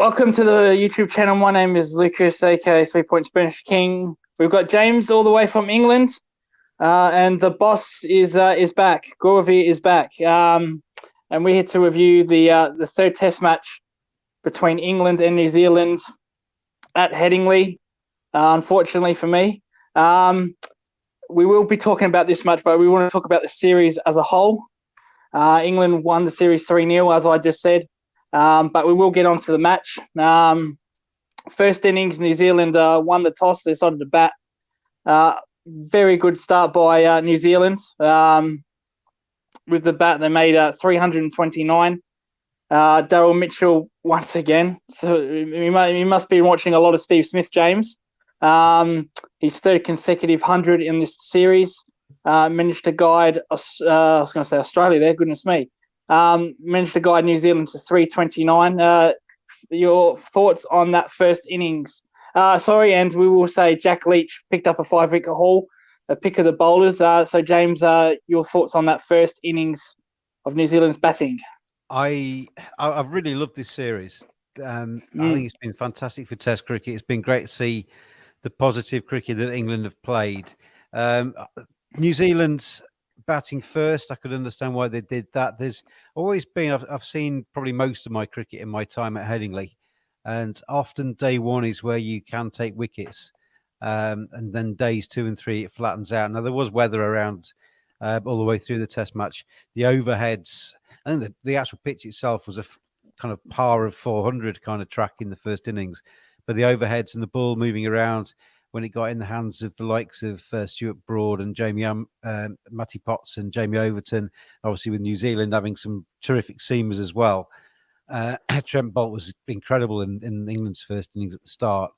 Welcome to the YouTube channel. My name is Lucas, aka 3 Point Spanish King. We've got James all the way from England, and the boss is back. Goravi is back, and we're here to review the third Test match between England and New Zealand at Headingley. Unfortunately for me, we will be talking about this match, but we want to talk about the series as a whole. England won the series 3-0, as I just said. But we will get on to the match. First innings, New Zealand won the toss. They decided to bat. Very good start by New Zealand. With the bat, they made 329. Daryl Mitchell once again. So he must be watching a lot of Steve Smith, James. His third consecutive 100 in this series. Managed to guide, I was going to say Australia there, goodness me. Managed to guide New Zealand to 329. Your thoughts on that first innings? And we will say Jack Leach picked up a 5-wicket haul, a pick of the bowlers. So James, your thoughts on that first innings of New Zealand's batting? I've really loved this series. I think it's been fantastic for Test cricket. It's been great to see the positive cricket that England have played. New Zealand's batting first, I could understand why they did that. There's always been, I've seen probably most of my cricket in my time at Headingley, and often day one is where you can take wickets, and then days 2 and 3 it flattens out. Now there was weather around all the way through the Test match. The overheads, I think the actual pitch itself was a kind of par of 400 kind of track in the first innings, but the overheads and the ball moving around, when it got in the hands of the likes of Stuart Broad and Matty Potts and Jamie Overton, obviously with New Zealand having some terrific seamers as well. Trent Boult was incredible in England's first innings at the start.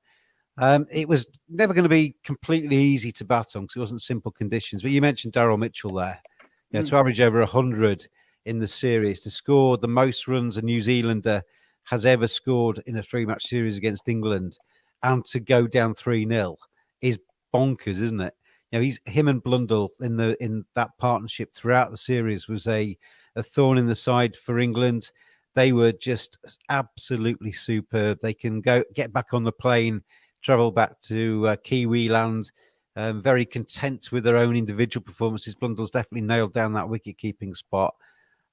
It was never going to be completely easy to bat on because it wasn't simple conditions. But you mentioned Daryl Mitchell there. Yeah, to average over 100 in the series, to score the most runs a New Zealander has ever scored in a 3-match series against England, and to go down 3-0 is bonkers, isn't it? You know, him and Blundell in that partnership throughout the series was a thorn in the side for England. They were just absolutely superb. They can get back on the plane, travel back to Kiwi land, very content with their own individual performances. Blundell's definitely nailed down that wicket-keeping spot.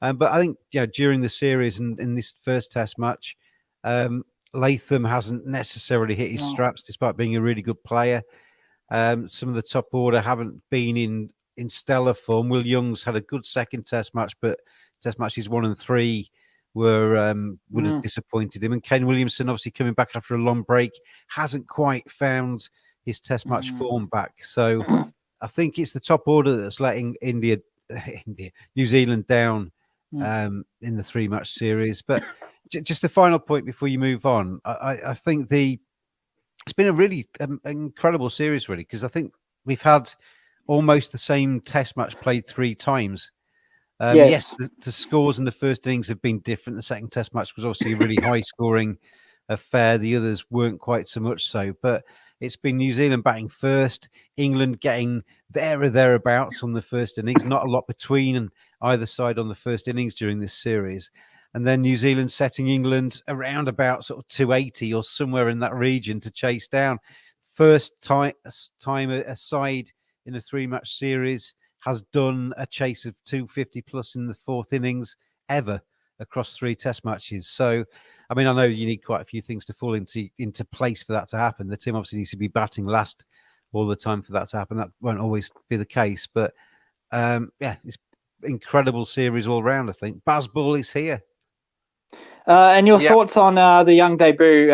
But I think during the series and in this first Test match, Latham hasn't necessarily hit his straps, despite being a really good player. Some of the top order haven't been in stellar form. Will Young's had a good second Test match, but Test matches 1 and 3 would have disappointed him. And Ken Williamson, obviously coming back after a long break, hasn't quite found his Test match form back. So I think it's the top order that's letting New Zealand down in the 3-match series. But just a final point before you move on. I think it's been a really incredible series, really, because I think we've had almost the same Test match played 3 times. Yes, the scores in the first innings have been different. The second Test match was obviously a really high-scoring affair. The others weren't quite so much so. But it's been New Zealand batting first, England getting there or thereabouts on the first innings. Not a lot between either side on the first innings during this series. And then New Zealand setting England around about sort of 280 or somewhere in that region to chase down. First time a side in a 3-match series has done a chase of 250 plus in the 4th innings ever across 3 Test matches. So, I mean, I know you need quite a few things to fall into place for that to happen. The team obviously needs to be batting last all the time for that to happen. That won't always be the case. But, it's incredible series all round, I think. Bazball is here. And your thoughts on the young debut,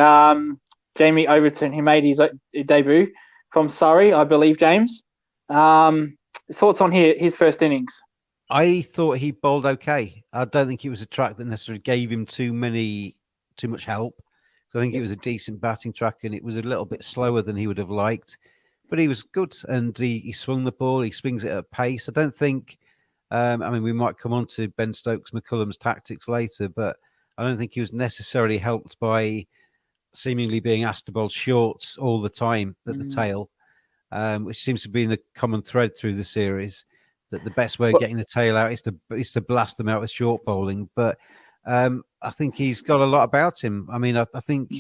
Jamie Overton, who made his debut from Surrey, I believe, James. Thoughts on his first innings? I thought he bowled okay. I don't think it was a track that necessarily gave him too much help. So I think it was a decent batting track, and it was a little bit slower than he would have liked. But he was good, and he swung the ball. He swings it at pace. I don't think... we might come on to Ben Stokes-McCullum's tactics later, but I don't think he was necessarily helped by seemingly being asked to bowl shorts all the time at the tail, which seems to be a common thread through the series, that the best way of getting the tail out is to blast them out with short bowling. But I think he's got a lot about him. I mean, I think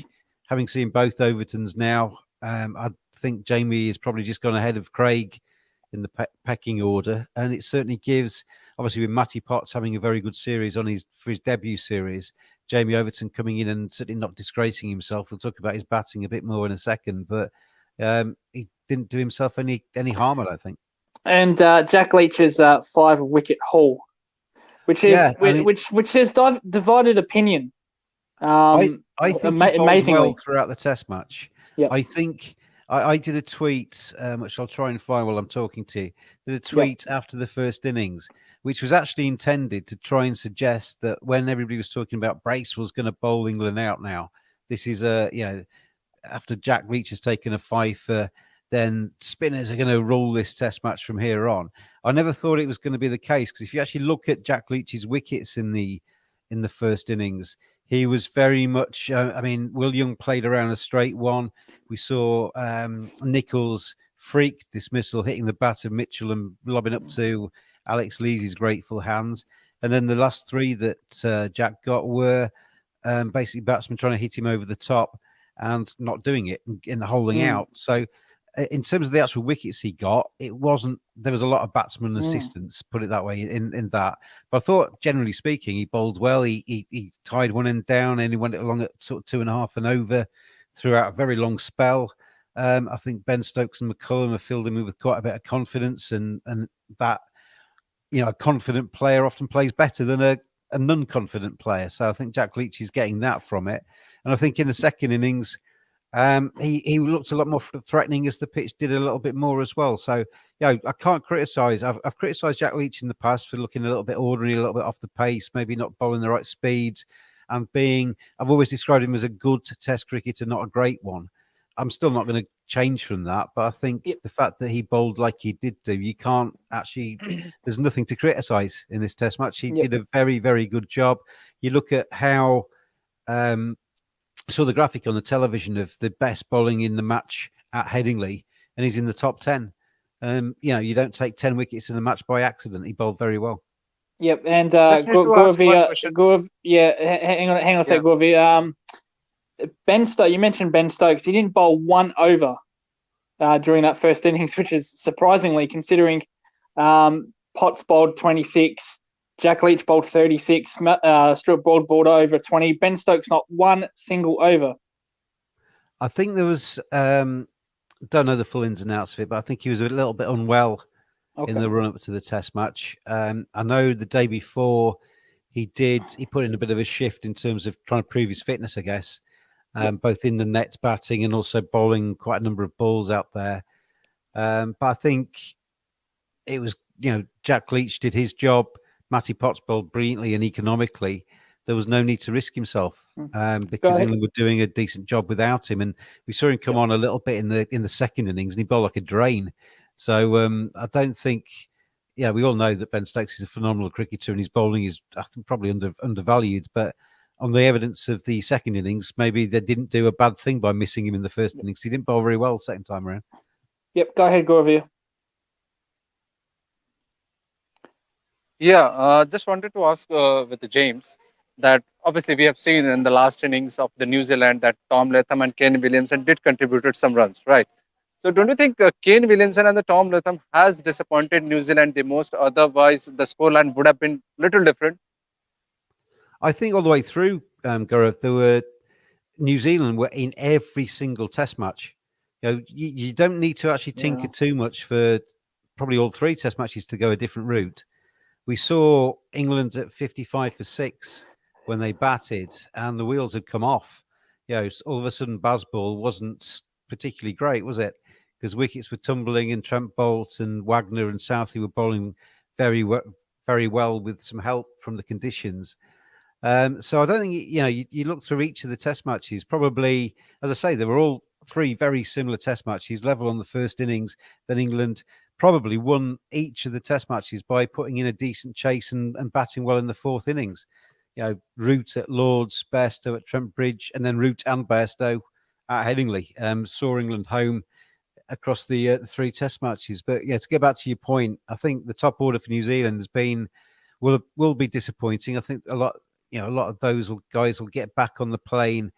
having seen both Overtons now, I think Jamie is probably just gone ahead of Craig in the pecking order, and it certainly gives, obviously with Matty Potts having a very good series for his debut series, Jamie Overton coming in and certainly not disgracing himself. We'll talk about his batting a bit more in a second, but he didn't do himself any harm, I don't think. And Jack Leach's 5-wicket haul, which is I mean, which has divided opinion. I think he bowled Amazingly well throughout the Test match. Yep. I think I did a tweet, which I'll try and find while I'm talking to you. Did a tweet after the first innings, which was actually intended to try and suggest that when everybody was talking about Bracewell's going to bowl England out now, this is after Jack Leach has taken a fifer, then spinners are going to rule this Test match from here on. I never thought it was going to be the case, because if you actually look at Jack Leach's wickets in the first innings, he was very much. I mean, Will Young played around a straight one. We saw Nicholls' freak dismissal hitting the bat of Mitchell and lobbing up to Alex Leesy's grateful hands. And then the last three that Jack got were basically batsmen trying to hit him over the top and not doing it and holding out. So in terms of the actual wickets he got, there was a lot of batsman assistance, put it that way, in that. But I thought, generally speaking, he bowled well. He tied one end down and he went along at sort of 2.5 and over throughout a very long spell. I think Ben Stokes and McCullum have filled him with quite a bit of confidence, and that, a confident player often plays better than a non-confident player. So I think Jack Leach is getting that from it. And I think in the second innings, he looked a lot more threatening as the pitch did a little bit more as well. So, I can't criticise. I've criticised Jack Leach in the past for looking a little bit ordinary, a little bit off the pace, maybe not bowling the right speeds, and I've always described him as a good Test cricketer, not a great one. I'm still not going to change from that, but I think the fact that he bowled like he did do, you can't actually, there's nothing to criticise in this Test match. He did a very, very good job. You look at how, saw the graphic on the television of the best bowling in the match at Headingley, and he's in the top 10. You don't take 10 wickets in a match by accident. He bowled very well. Yep, and Goravi, hang on a sec, Goravi. Ben Stokes, you mentioned Ben Stokes. He didn't bowl one over during that first innings, which is surprisingly, considering Potts bowled 26, Jack Leach bowled 36, Stuart Broad bowled over 20. Ben Stokes not one single over. I think there was, don't know the full ins and outs of it, but I think he was a little bit unwell in the run-up to the Test match. I know the day before he put in a bit of a shift in terms of trying to prove his fitness, I guess, both in the nets batting and also bowling quite a number of balls out there. But I think it was, Jack Leach did his job. Matty Potts bowled brilliantly and economically. There was no need to risk himself because England were doing a decent job without him. And we saw him come on a little bit in the second innings, and he bowled like a drain. So I don't think, we all know that Ben Stokes is a phenomenal cricketer, and his bowling is, I think, probably undervalued. But on the evidence of the second innings, maybe they didn't do a bad thing by missing him in the first innings. He didn't bowl very well the second time around. Yep, go ahead, Goravi. Yeah, just wanted to ask with James that obviously we have seen in the last innings of the New Zealand that Tom Latham and Kane Williamson did contributed some runs, right? So don't you think Kane Williamson and the Tom Latham has disappointed New Zealand the most? Otherwise, the scoreline would have been little different. I think all the way through, Gaurav, New Zealand were in every single Test match. You don't need to actually tinker too much for probably all three Test matches to go a different route. We saw England at 55 for 6 when they batted, and the wheels had come off. All of a sudden, Bazball wasn't particularly great, was it? Because wickets were tumbling, and Trent Boult and Wagner and Southey were bowling very well with some help from the conditions. So I don't think you look through each of the Test matches. Probably, as I say, they were all three very similar Test matches, level on the first innings. Then England probably won each of the Test matches by putting in a decent chase and batting well in the fourth innings. Root at Lords, Bairstow at Trent Bridge, and then Root and Bairstow at Headingley saw England home across the three Test matches. But to get back to your point, I think the top order for New Zealand will be disappointing. I think a lot. a lot of those guys will get back on the plane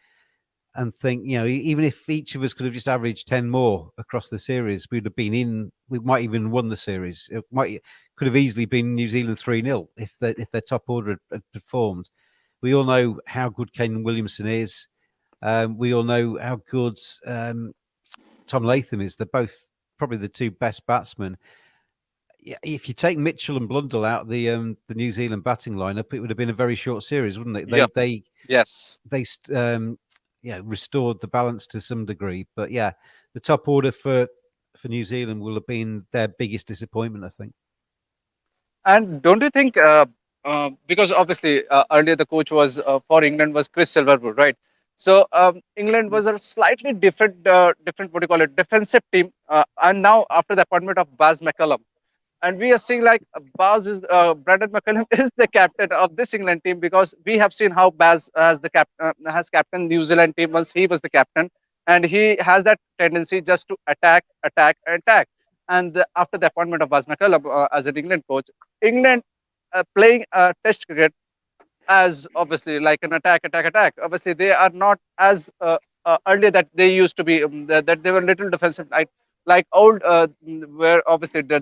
and think, even if each of us could have just averaged 10 more across the series, we might even won the series. Could have easily been New Zealand 3-0 if their top order had performed. We all know how good Kane Williamson is. We all know how good Tom Latham is. They're both probably the two best batsmen. If you take Mitchell and Blundell out the New Zealand batting lineup, it would have been a very short series, wouldn't it? Yes. They restored the balance to some degree, but the top order for New Zealand will have been their biggest disappointment, I think. And don't you think, because obviously earlier the coach was for England was Chris Silverwood, right? So England was a slightly different what do you call it, defensive team, and now after the appointment of Baz McCullum, and we are seeing like Brandon McCullum is the captain of this England team, because we have seen how Baz has captain New Zealand team once he was the captain, and he has that tendency just to attack, attack, attack. And after the appointment of Baz McCullum as an England coach, England playing Test cricket as obviously like an attack, attack, attack. Obviously, they are not as earlier that they used to be. That they were little defensive, like old, where obviously the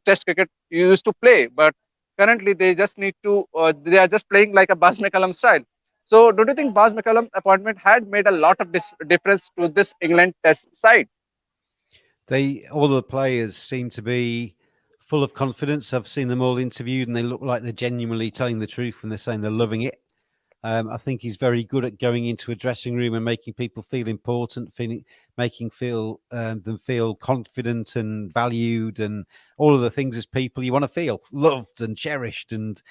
Test cricket used to play. But currently, they just need to. They are just playing like a Baz McCullum style. So, don't you think Baz McCullum appointment had made a lot of difference to this England Test side? All the players seem to be full of confidence. I've seen them all interviewed, and they look like they're genuinely telling the truth when they're saying they're loving it. I think he's very good at going into a dressing room and making people feel important, making them feel confident and valued, and all of the things as people you want to feel loved and cherished, and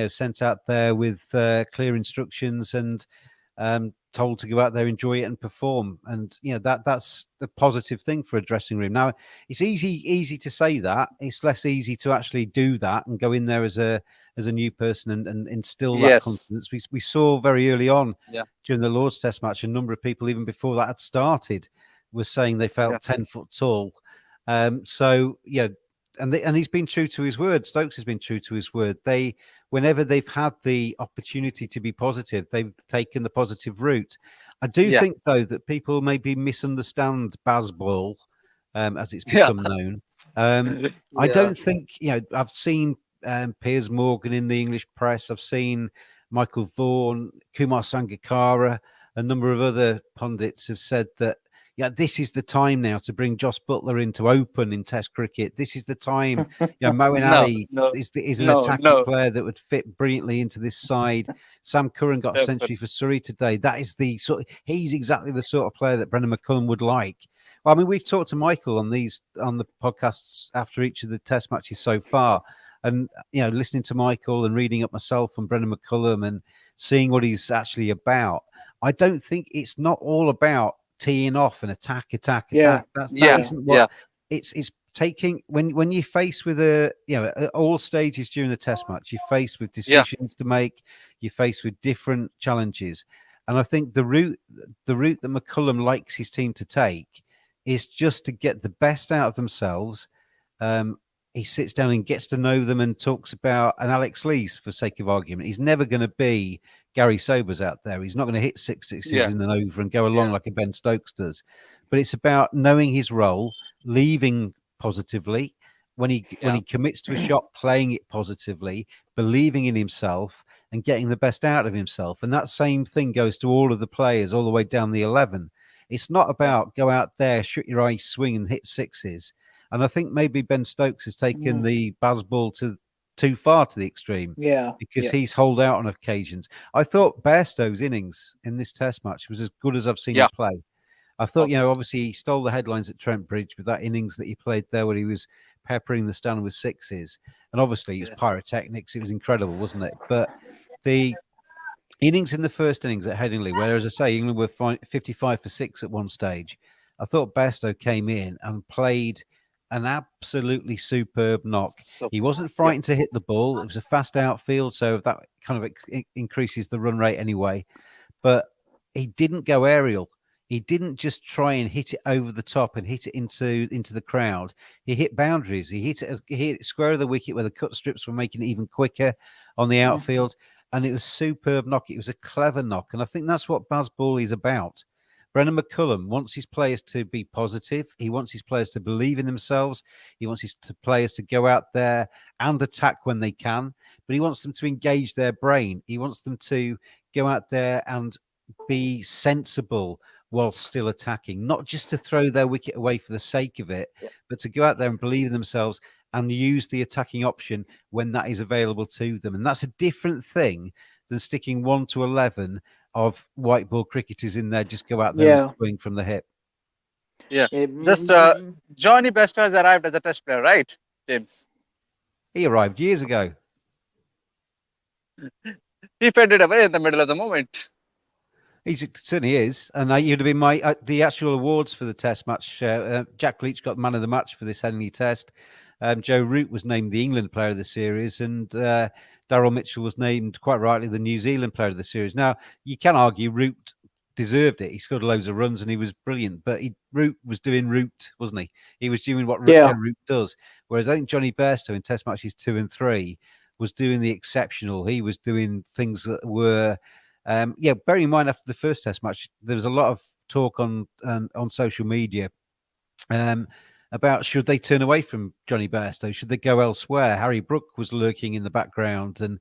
sent out there with clear instructions and told to go out there, enjoy it, and perform. And that's the positive thing for a dressing room. Now, it's easy to say that. It's less easy to actually do that and go in there as a new person and instill that confidence. We saw very early on during the Lord's Test match, a number of people, even before that had started, were saying they felt 10 foot tall. And he's been true to his word. Stokes has been true to his word. Whenever they've had the opportunity to be positive, they've taken the positive route. I do think, though, that people maybe misunderstand Bazball, as it's become known. I don't think, I've seen Piers Morgan in the English press. I've seen Michael Vaughan, Kumar Sangakkara, a number of other pundits have said that, this is the time now to bring Jos Buttler in to open in Test cricket. This is the time. Moeen Ali is an attacking player that would fit brilliantly into this side. Sam Curran got a century for Surrey today. That is he's exactly the sort of player that Brendan McCullum would like. Well, I mean, we've talked to Michael on the podcasts after each of the Test matches so far, and listening to Michael and reading up myself on Brendan McCullum and seeing what he's actually about. I don't think it's not all about teeing off and attack. That isn't what it's taking. When you face with at all stages during the Test match, you're faced with decisions to make, you're faced with different challenges. And I think the route that McCullum likes his team to take is just to get the best out of themselves. He sits down and gets to know them and talks about an Alex Lees, for sake of argument. He's never going to be Gary Sobers out there. He's not going to hit sixes in an over and go along like a Ben Stokes does. But it's about knowing his role, leaving positively. When he commits to a shot, playing it positively, believing in himself and getting the best out of himself. And that same thing goes to all of the players all the way down the 11. It's not about go out there, shoot your eyes, swing and hit sixes. And I think maybe Ben Stokes has taken the Bazball too far to the extreme. Because he's holed out on occasions. I thought Bairstow's innings in this Test match was as good as I've seen him play. I thought, obviously he stole the headlines at Trent Bridge with that innings that he played there where he was peppering the stand with sixes. And obviously it was pyrotechnics. It was incredible, wasn't it? But the innings in the first innings at Headingley, where, as I say, England were 55 for 6 at one stage, I thought Bairstow came in and played an absolutely superb knock. He wasn't frightened to hit the ball. It was a fast outfield, so that kind of increases the run rate anyway. But he didn't go aerial. He didn't just try and hit it over the top and hit it into the crowd. He hit boundaries. He hit it square of the wicket where the cut strips were making it even quicker on the outfield. and it was superb knock. It was a clever knock, and I think that's what Bazball is about. Brendan McCullum wants his players to be positive. He wants his players to believe in themselves. He wants his players to go out there and attack when they can, but he wants them to engage their brain. He wants them to go out there and be sensible while still attacking, not just to throw their wicket away for the sake of it, but to go out there and believe in themselves and use the attacking option when that is available to them. And that's a different thing than sticking 1 to 11 of white ball cricketers in there, just go out there and swing from the hip. Yeah. Just Johnny Bairstow has arrived as a test player, right, James? He arrived years ago. He faded away in the middle of the moment. He certainly is. And you'd have been the actual awards for the test match. Jack Leach got man of the match for this Henley test. Joe Root was named the England player of the series, and Daryl Mitchell was named, quite rightly, the New Zealand player of the series. Now, you can argue Root deserved it. He scored loads of runs and he was brilliant, but Root was doing Root, wasn't he? He was doing what Joe Root does. Whereas I think Johnny Bairstow in test matches 2 and 3 was doing the exceptional. He was doing things that were, bearing in mind after the first test match, there was a lot of talk on social media about should they turn away from Johnny Bairstow? Should they go elsewhere? Harry Brook was lurking in the background, and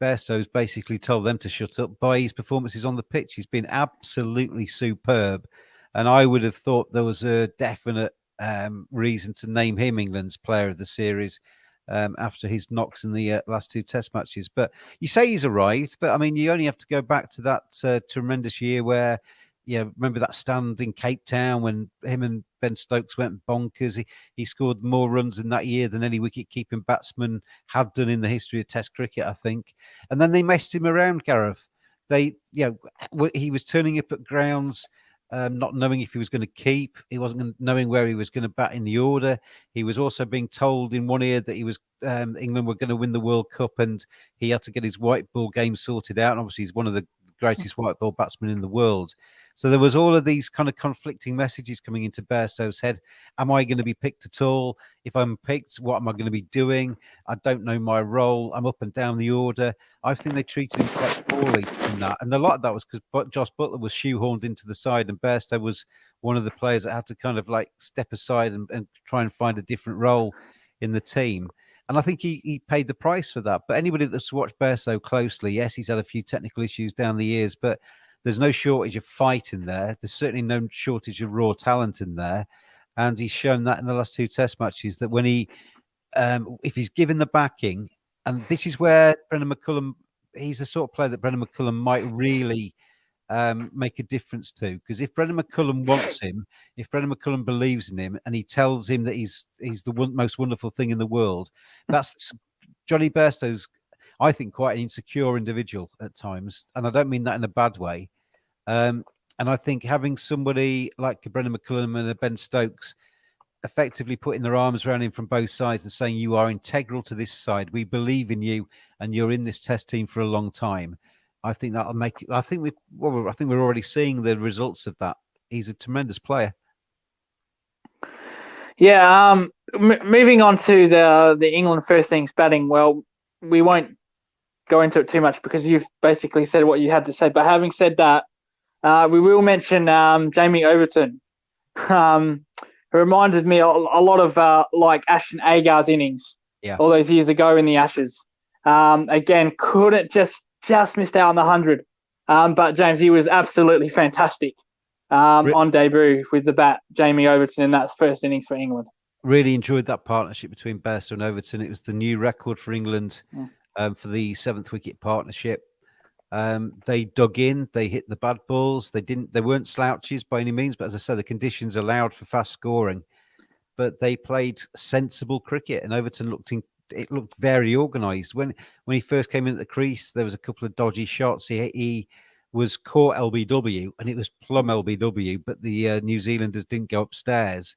Bairstow's basically told them to shut up by his performances on the pitch. He's been absolutely superb, and I would have thought there was a definite reason to name him England's player of the series after his knocks in the last 2 test matches. But you say he's arrived, but I mean, you only have to go back to that tremendous year where, remember that stand in Cape Town when him and Ben Stokes went bonkers. He scored more runs in that year than any wicket-keeping batsman had done in the history of Test cricket, I think. And then they messed him around, Gareth. He was turning up at grounds, not knowing if he was going to keep. He wasn't knowing where he was going to bat in the order. He was also being told in one ear that he was England were going to win the World Cup, and he had to get his white ball game sorted out. And obviously, he's one of the greatest white ball batsmen in the world. So there was all of these kind of conflicting messages coming into Bairstow's head. Am I going to be picked at all? If I'm picked, what am I going to be doing? I don't know my role. I'm up and down the order. I think they treated him quite poorly in that. And a lot of that was because Josh Buttler was shoehorned into the side, and Bairstow was one of the players that had to kind of like step aside and try and find a different role in the team. And I think he paid the price for that. But anybody that's watched Bairstow closely, yes, he's had a few technical issues down the years, but there's no shortage of fight in there. There's certainly no shortage of raw talent in there. And he's shown that in the last 2 test matches, that when if he's given the backing, and this is where Brendan McCullum, he's the sort of player that Brendan McCullum might really make a difference to. Because if Brendan McCullum wants him, if Brendan McCullum believes in him, and he tells him that he's the most wonderful thing in the world, that's Johnny Bairstow's, I think, quite an insecure individual at times. And I don't mean that in a bad way. And I think having somebody like Brendan McCullum and Ben Stokes effectively putting their arms around him from both sides and saying, you are integral to this side. We believe in you, and you're in this test team for a long time. I think that'll make it. I think we're already seeing the results of that. He's a tremendous player. Yeah. Moving on to the England first innings batting. Well, we won't go into it too much because you've basically said what you had to say. But having said that, we will mention Jamie Overton, who reminded me a lot of like Ashton Agar's innings all those years ago in the Ashes. Again, couldn't just missed out on the 100. But James, he was absolutely fantastic on debut with the bat, Jamie Overton, in that first innings for England. Really enjoyed that partnership between Bairstow and Overton. It was the new record for England for the 7th wicket partnership. They dug in, they hit the bad balls. They weren't slouches by any means, but as I said, the conditions allowed for fast scoring. But they played sensible cricket, and Overton looked very organised. When he first came into the crease, there was a couple of dodgy shots. He was caught LBW, and it was plumb LBW, but the New Zealanders didn't go upstairs.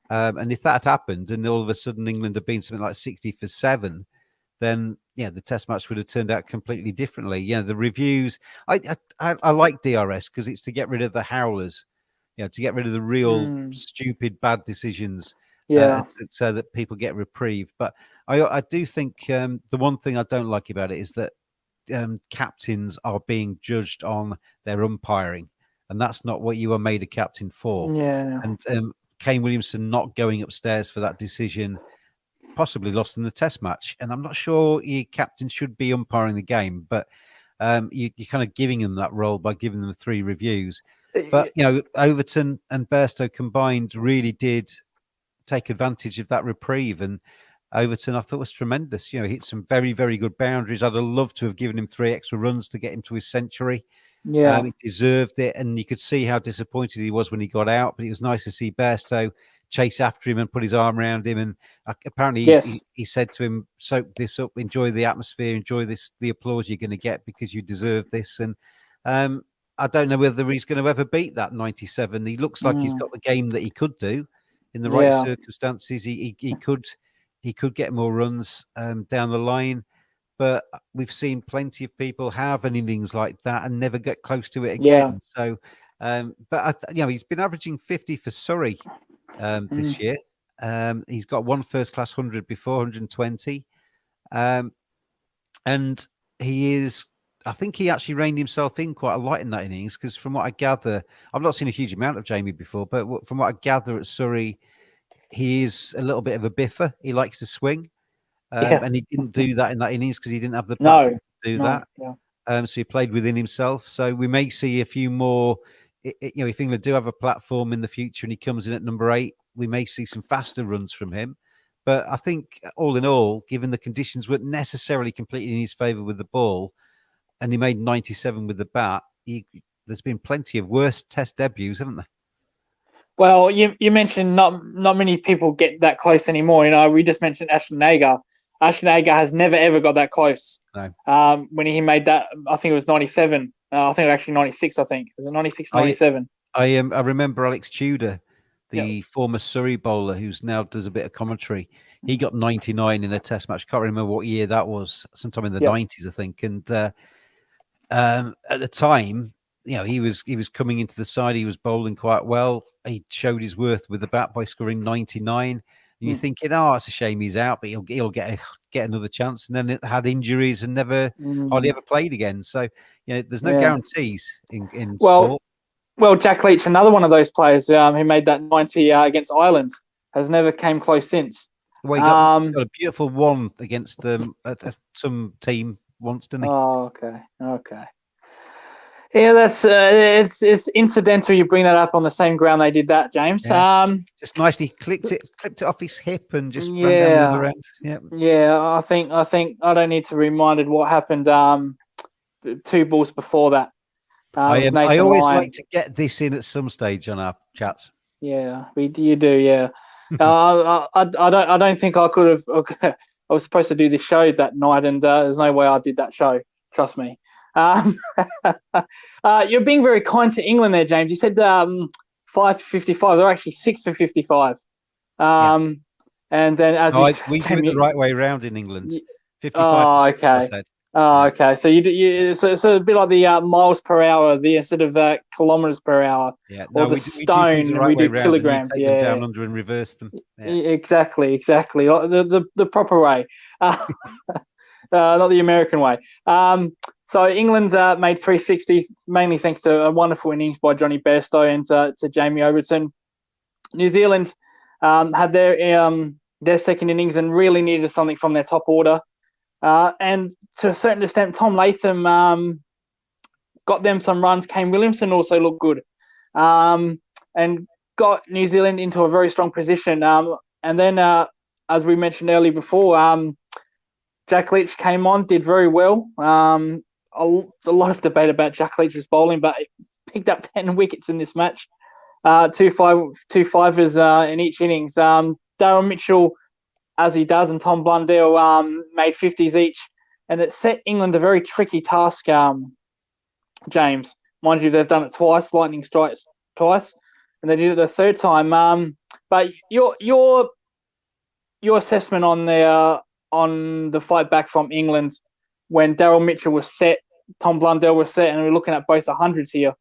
And if that had happened, and all of a sudden England had been something like 60 for 7, then the test match would have turned out completely differently. The reviews, I like DRS because it's to get rid of the howlers, to get rid of the real stupid bad decisions, so that people get reprieve. But I do think the one thing I don't like about it is that captains are being judged on their umpiring, and that's not what you are made a captain for. Yeah. And Kane Williamson not going upstairs for that decision possibly lost in the Test match. And I'm not sure your captain should be umpiring the game, but you're kind of giving them that role by giving them 3 reviews. But Overton and Bairstow combined really did take advantage of that reprieve, and Overton I thought was tremendous. He hit some very, very good boundaries. I'd have loved to have given him 3 extra runs to get him to his century. Yeah. He deserved it, and you could see how disappointed he was when he got out. But it was nice to see Bairstow chase after him and put his arm around him. And apparently, he said to him, "Soak this up, enjoy the atmosphere, enjoy the applause you're going to get because you deserve this." And I don't know whether he's going to ever beat that 97. He looks like he's got the game that he could do in the right circumstances. He could get more runs down the line. But we've seen plenty of people have an innings like that and never get close to it again. So, but he's been averaging 50 for Surrey this year. He's got 1 first-class 100 before, 120, and he is. I think he actually reined himself in quite a lot in that innings because, from what I gather, I've not seen a huge amount of Jamie before, but from what I gather at Surrey, he is a little bit of a biffer. He likes to swing. And he didn't do that in that innings because he didn't have the platform to do that. Yeah. So he played within himself. So we may see a few more. If England do have a platform in the future and he comes in at number 8, we may see some faster runs from him. But I think all in all, given the conditions weren't necessarily completely in his favour with the ball, and he made 97 with the bat, there's been plenty of worse Test debuts, haven't there? Well, you mentioned not many people get that close anymore. We just mentioned Ashton Agar. Ashton Agar has never, ever got that close. No. When he made that, I think it was 97. I think it was actually 96, I think. Was it 96, 97? I remember Alex Tudor, the former Surrey bowler who's now does a bit of commentary. He got 99 in a Test match. Can't remember what year that was. Sometime in the 90s, I think. And at the time, he was coming into the side. He was bowling quite well. He showed his worth with the bat by scoring 99. And you're thinking, it's a shame he's out, but he'll get another chance. And then it had injuries and never hardly ever played again. So there's no guarantees in sport. Well, Jack Leach, another one of those players who made that 90 against Ireland, has never came close since. Well, he got a beautiful one against some team once, didn't he? Oh, okay. Yeah, that's it's incidental you bring that up on the same ground they did that, James. Yeah. Just nicely clipped it off his hip and just ran down the other end. Yeah, I think I don't need to be reminded what happened 2 balls before that. I always like to get this in at some stage on our chats. Yeah, you do. Yeah, I don't think I could have. I was supposed to do this show that night, and there's no way I did that show. Trust me. You're being very kind to England there, James. You said 5 for 55. They're actually 6 for 55. And then we do it the right way around in England. 55. Oh, okay. Okay. So it's a bit like the miles per hour, instead of kilometers per hour. Yeah. Or the stone, we do kilograms. Take them down under and reverse them. Yeah. Exactly. The proper way. Not the American way. So England made 360, mainly thanks to a wonderful innings by Johnny Bairstow and to Jamie Overton. New Zealand had their second innings and really needed something from their top order. And to a certain extent, Tom Latham got them some runs. Kane Williamson also looked good and got New Zealand into a very strong position. And then, as we mentioned earlier before, Jack Leach came on, did very well. A lot of debate about Jack Leach's bowling, but picked up 10 wickets in this match. 2 fivers in each innings. Daryl Mitchell, as he does, and Tom Blundell made 50s each. And it set England a very tricky task, James. Mind you, they've done it twice, lightning strikes twice, and they did it a third time. But your assessment on the fight back from England when Daryl Mitchell was set, Tom Blundell was set, and we're looking at both the hundreds here,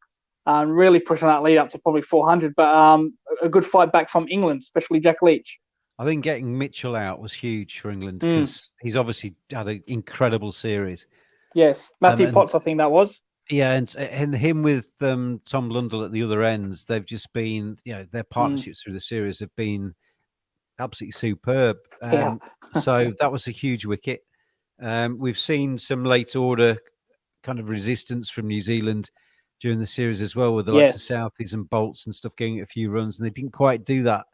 really pushing that lead up to probably 400. But a good fight back from England, especially Jack Leach. I think getting Mitchell out was huge for England because he's obviously had an incredible series. Yes, Matthew and Potts, I think that was. yeah, and him with Tom Lundell at the other ends, they've just been, their partnerships through the series have been absolutely superb. Yeah. So that was a huge wicket. We've seen some late order kind of resistance from New Zealand during the series as well, with the likes of Southies and Bolts and stuff getting a few runs, and they didn't quite do that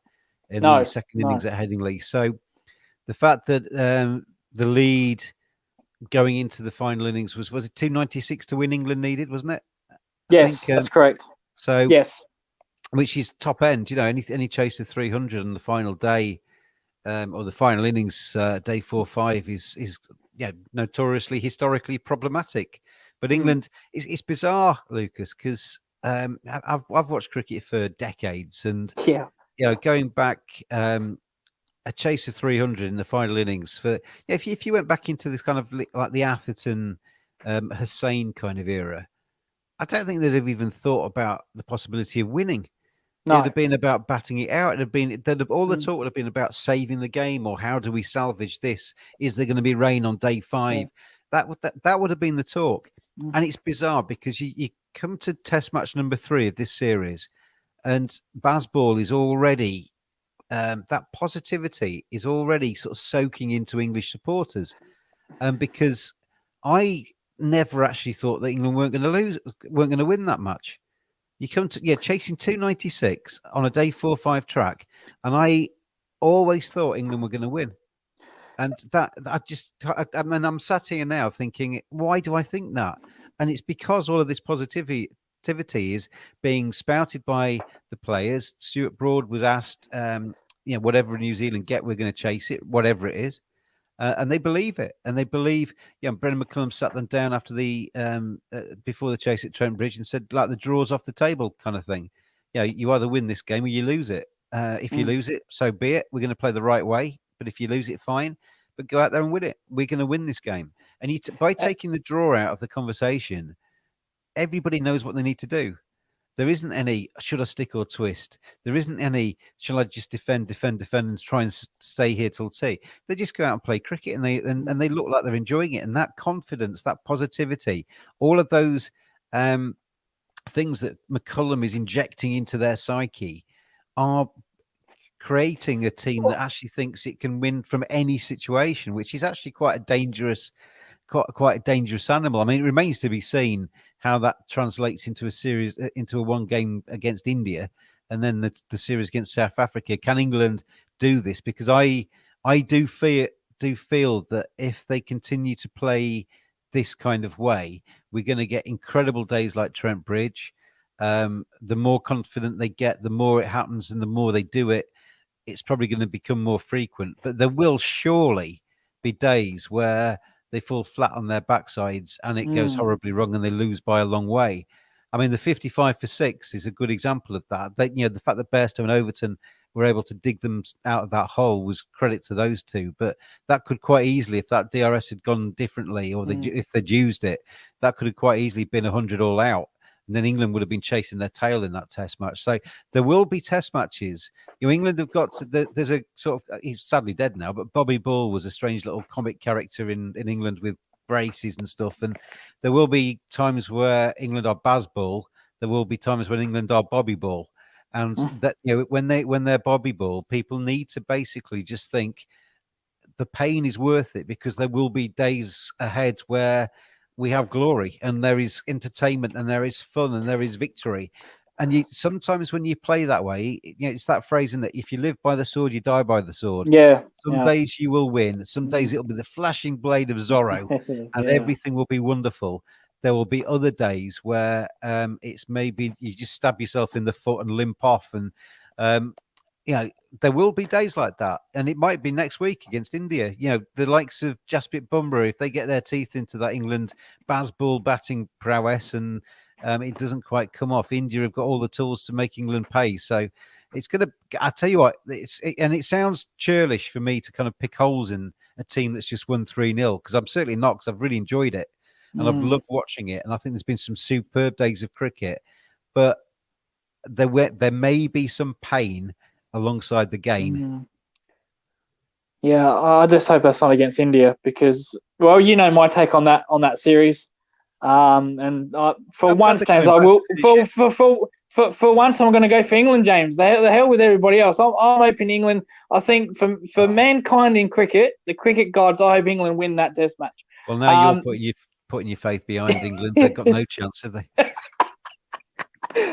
in the second innings at Headingley. So the fact that the lead going into the final innings was it 296 to win England needed, wasn't it? I think, that's correct. So yes, which is top end. Any chase of 300 on the final day, or the final innings, day 4-5 is notoriously historically problematic. But England, it's bizarre, Lucas, because I've watched cricket for decades, and going back. A chase of 300 in the final innings for if you went back into this kind of like the Atherton, Hussain kind of era, I don't think they'd have even thought about the possibility of winning. No. It'd have been about batting it out. All the talk would have been about saving the game, or how do we salvage this? Is there going to be rain on day 5? Yeah. That would have been the talk. And it's bizarre because you come to Test match number 3 of this series, and Bazball is already. That positivity is already sort of soaking into English supporters, because I never actually thought that England weren't going to win that much. You come to chasing 296 on a day 4-5 track, and I always thought England were going to win. And I'm sat here now thinking, why do I think that? And it's because all of this positivity is being spouted by the players. Stuart Broad was asked, whatever New Zealand get, we're going to chase it, whatever it is. And they believe it, and they believe. Brendan McCullum sat them down after the before the chase at Trent Bridge and said, like, the draw's off the table kind of thing. You either win this game or you lose it. If you lose it, so be it. We're going to play the right way. But if you lose it, fine. But go out there and win it. We're going to win this game. And by taking the draw out of the conversation, everybody knows what they need to do. There isn't any should I stick or twist. There isn't any shall I just defend and try and stay here till tea. They just go out and play cricket, and they look like they're enjoying it. And that confidence, that positivity, all of those things that McCullum is injecting into their psyche are creating a team that actually thinks it can win from any situation, which is actually quite a dangerous animal. I mean, it remains to be seen how that translates into a one game against India, and then the series against South Africa. Can England do this? Because I do feel that if they continue to play this kind of way, we're going to get incredible days like Trent Bridge. The more confident they get, the more it happens, and the more they do it, it's probably going to become more frequent. But there will surely be days where they fall flat on their backsides and it goes horribly wrong and they lose by a long way. I mean, the 55 for 6 is a good example of that. The fact that Bairstow and Overton were able to dig them out of that hole was credit to those two. But that could quite easily, if that DRS had gone differently, or if they'd used it, that could have quite easily been 100 all out. And then England would have been chasing their tail in that Test match. So there will be Test matches. England have got there's a sort of, he's sadly dead now, but Bobby Ball was a strange little comic character in England with braces and stuff. And there will be times where England are Bazball. There will be times when England are Bobby Ball. And that when they're Bobby Ball, people need to basically just think the pain is worth it, because there will be days ahead where we have glory and there is entertainment and there is fun and there is victory. And sometimes when you play that way, it's that phrase in that if you live by the sword, you die by the sword. Some days you will win. Some days it'll be the flashing blade of Zorro and everything will be wonderful. There will be other days where it's maybe you just stab yourself in the foot and limp off. And, there will be days like that. And it might be next week against India. The likes of Jasprit Bumrah, if they get their teeth into that England Bazball batting prowess and it doesn't quite come off, India have got all the tools to make England pay. So it's going to, I tell you what, it sounds churlish for me to kind of pick holes in a team that's just won 3-0, because I'm certainly not, because I've really enjoyed it and I've loved watching it. And I think there's been some superb days of cricket, but there may be some pain alongside the gain. Yeah, I just hope that's not against India because, well, you know my take on that series. And for I'm glad once, they're James, coming I back to will finish it. for once I'm going to go for England, James. The hell with everybody else. I'm hoping England. I think for mankind in cricket, the cricket gods, I hope England win that Test match. Well, now you're Um, putting your faith behind England. They've got no chance, have they?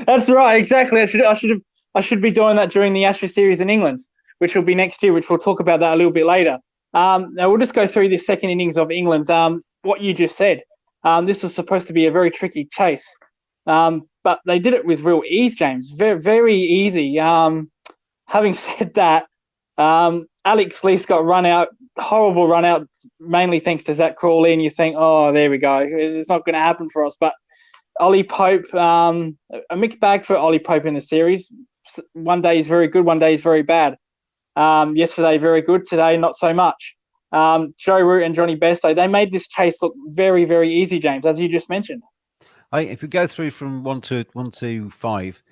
That's right, exactly. I should be doing that during the Ashes series in England, which will be next year, which we'll talk about that a little bit later. Now we'll just go through this second innings of England. What you just said. This was supposed to be a very tricky chase, but they did it with real ease, James. Very, very easy. Having said that, Alex Lees got run out, horrible run out, mainly thanks to Zach Crawley, and you think, oh, there we go. It's not going to happen for us, but Ollie Pope, a mixed bag for Ollie Pope in the series. One day he's very good, one day he's very bad. Yesterday, very good. Today, not so much. Joe Root and Johnny Bairstow, they made this chase look very, very easy, James, as you just mentioned. If we go through from one to five,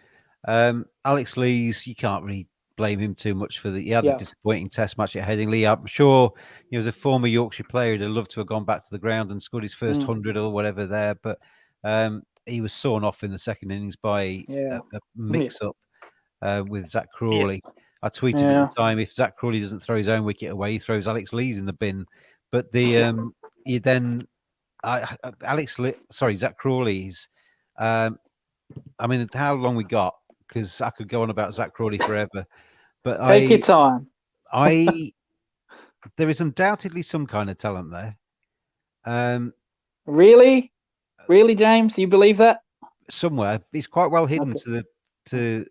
Alex Lees, you can't really blame him too much for the disappointing Test match at Headingley. I'm sure he was a former Yorkshire player. He'd have loved to have gone back to the ground and scored his first 100 or whatever there, but he was sawn off in the second innings by a mix-up with Zach Crawley. I tweeted at the time, if Zach Crawley doesn't throw his own wicket away, he throws Alex Lees in the bin. But the Zach Crawley's. I mean, how long we got? Because I could go on about Zach Crawley forever. But take your time. There is undoubtedly some kind of talent there. Really, James, you believe that? Somewhere, he's quite well hidden to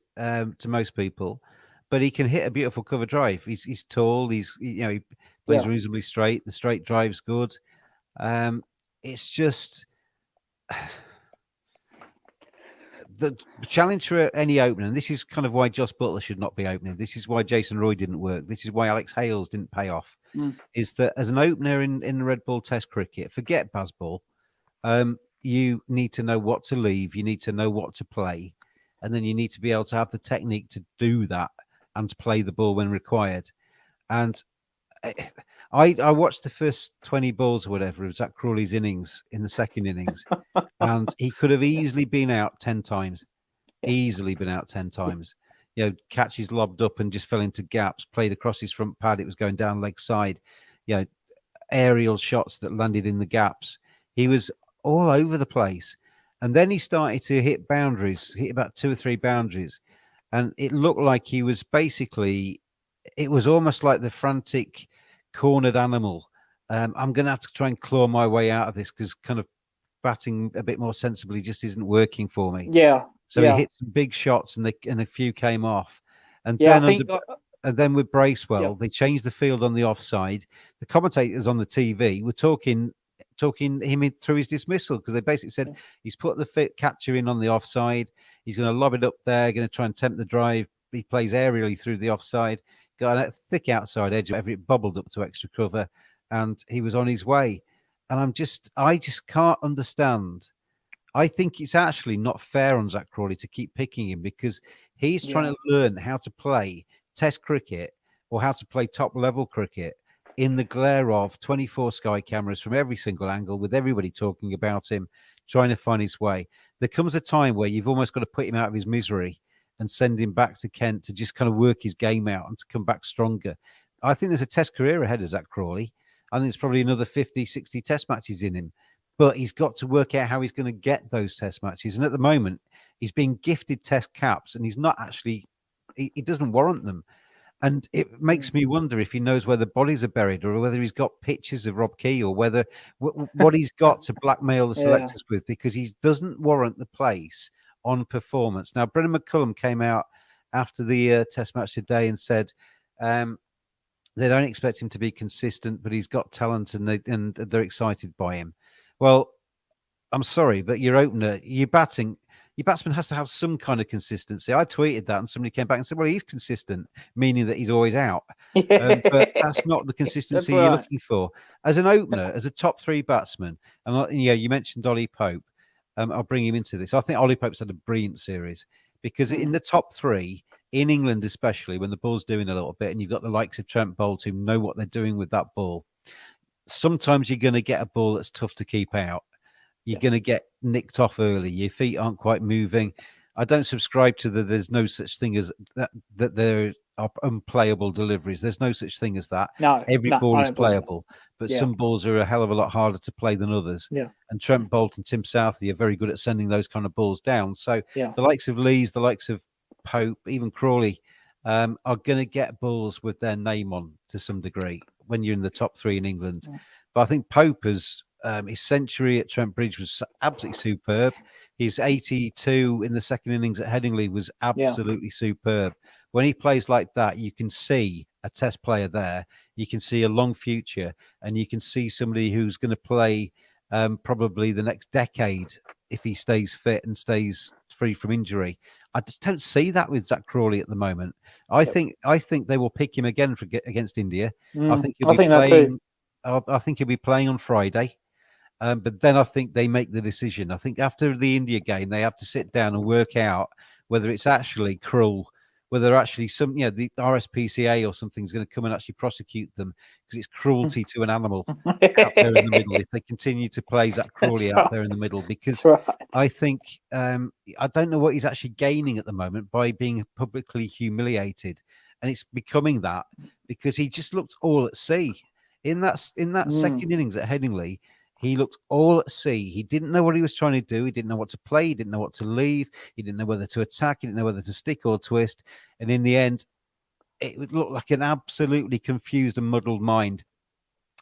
most people, but he can hit a beautiful cover drive. He's tall. He plays reasonably straight. The straight drive's good. It's just the challenge for any opener, and this is kind of why Joss Butler should not be opening. This is why Jason Roy didn't work. This is why Alex Hales didn't pay off. Is that as an opener in the red ball Test cricket, forget Bazball. You need to know what to leave. You need to know what to play, and then you need to be able to have the technique to do that and to play the ball when required. And I watched the first 20 balls or whatever of Zach Crawley's innings in the second innings, and he could have easily been out 10 times. Easily been out 10 times. Catches lobbed up and just fell into gaps, played across his front pad. It was going down leg side. Aerial shots that landed in the gaps. He was all over the place. And then he started to hit boundaries, hit about 2 or 3 boundaries. And it looked like he was basically, it was almost like the frantic cornered animal. I'm going to have to try and claw my way out of this because kind of batting a bit more sensibly just isn't working for me. So he hit some big shots and a few came off. And then with Bracewell, they changed the field on the offside. The commentators on the TV were talking him through his dismissal because they basically said he's put the catcher in on the offside. He's going to lob it up there, going to try and tempt the drive. He plays aerially through the offside, got a thick outside edge, whatever, it bubbled up to extra cover, and he was on his way. And I just can't understand. I think it's actually not fair on Zach Crawley to keep picking him because he's trying to learn how to play Test cricket or how to play top level cricket in the glare of 24 Sky cameras from every single angle, with everybody talking about him, trying to find his way. There comes a time where you've almost got to put him out of his misery and send him back to Kent to just kind of work his game out and to come back stronger. I think there's a Test career ahead of Zach Crawley. I think there's probably another 50, 60 Test matches in him. But he's got to work out how he's going to get those Test matches. And at the moment, he's being gifted Test caps and he's not actually, he doesn't warrant them. And it makes me wonder if he knows where the bodies are buried or whether he's got pictures of Rob Key or whether what he's got to blackmail the selectors with, because he doesn't warrant the place on performance. Now, Brendan McCullum came out after the Test match today and said they don't expect him to be consistent, but he's got talent and they're excited by him. Well, I'm sorry, but your opener, your batsman has to have some kind of consistency. I tweeted that and somebody came back and said, well, he's consistent, meaning that he's always out. But that's not the consistency you're looking for. As an opener, as a top 3 batsman, and you mentioned Ollie Pope. I'll bring him into this. I think Ollie Pope's had a brilliant series because in the top 3, in England, especially when the ball's doing a little bit, and you've got the likes of Trent Bolt who know what they're doing with that ball. Sometimes you're going to get a ball that's tough to keep out. You're going to get nicked off early. Your feet aren't quite moving. I don't subscribe to there's no such thing as that there are unplayable deliveries. There's no such thing as that. No, Every no, ball I is don't believe that. playable, but some balls are a hell of a lot harder to play than others. Yeah. And Trent Bolt and Tim Southey are very good at sending those kind of balls down. So the likes of Lees, the likes of Pope, even Crawley, are going to get balls with their name on to some degree when you're in the top three in England. But I think Pope has his century at Trent Bridge was absolutely superb. His 82 in the second innings at Headingley was absolutely superb. When he plays like that, you can see a test player there. You can see a long future, and you can see somebody who's going to play probably the next decade if he stays fit and stays free from injury. I just don't see that with Zach Crawley at the moment. I think they will pick him again against India. I think he'll be playing. I think he'll be playing on Friday. But then I think they make the decision. I think after the India game, they have to sit down and work out whether it's actually cruel, whether actually the RSPCA or something is going to come and actually prosecute them because it's cruelty to an animal out there in the middle if they continue to play Zach Crawley out there in the middle. Because I think I don't know what he's actually gaining at the moment by being publicly humiliated, and it's becoming that because he just looked all at sea in that second innings at Headingley. He looked all at sea. He didn't know what he was trying to do. He didn't know what to play. He didn't know what to leave. He didn't know whether to attack. He didn't know whether to stick or twist. And in the end, it would look like an absolutely confused and muddled mind.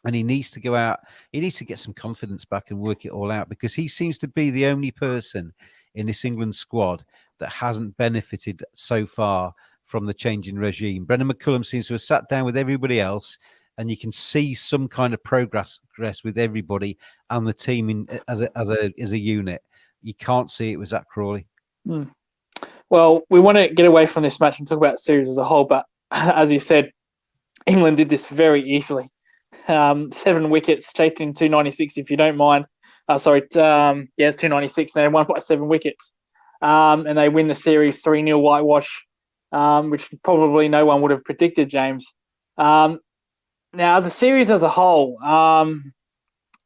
And he needs to go out. He needs to get some confidence back and work it all out because he seems to be the only person in this England squad that hasn't benefited so far from the change in regime. Brendan McCullum seems to have sat down with everybody else, and you can see some kind of progress with everybody and the team as a unit. You can't see it with Zach Crawley. Well, we want to get away from this match and talk about the series as a whole, but as you said, England did this very easily. 7 wickets, taken 296, if you don't mind. It's 296, and they won by 7 wickets. And they win the series 3-0 whitewash, which probably no one would have predicted, James. Now, as a series as a whole,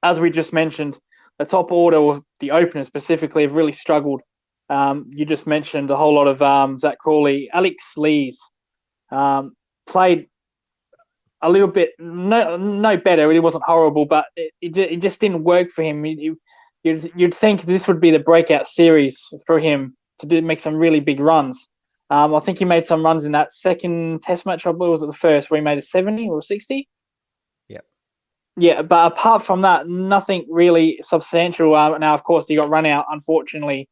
as we just mentioned, the top order, the openers specifically, have really struggled. You just mentioned a whole lot of Zach Crawley. Alex Lees played a little bit, no better. It wasn't horrible, but it just didn't work for him. You'd think this would be the breakout series for him to make some really big runs. I think he made some runs in that second test match, I believe, was it the first, where he made a 70 or 60? Yeah, but apart from that, nothing really substantial. Now, of course, he got run out, unfortunately,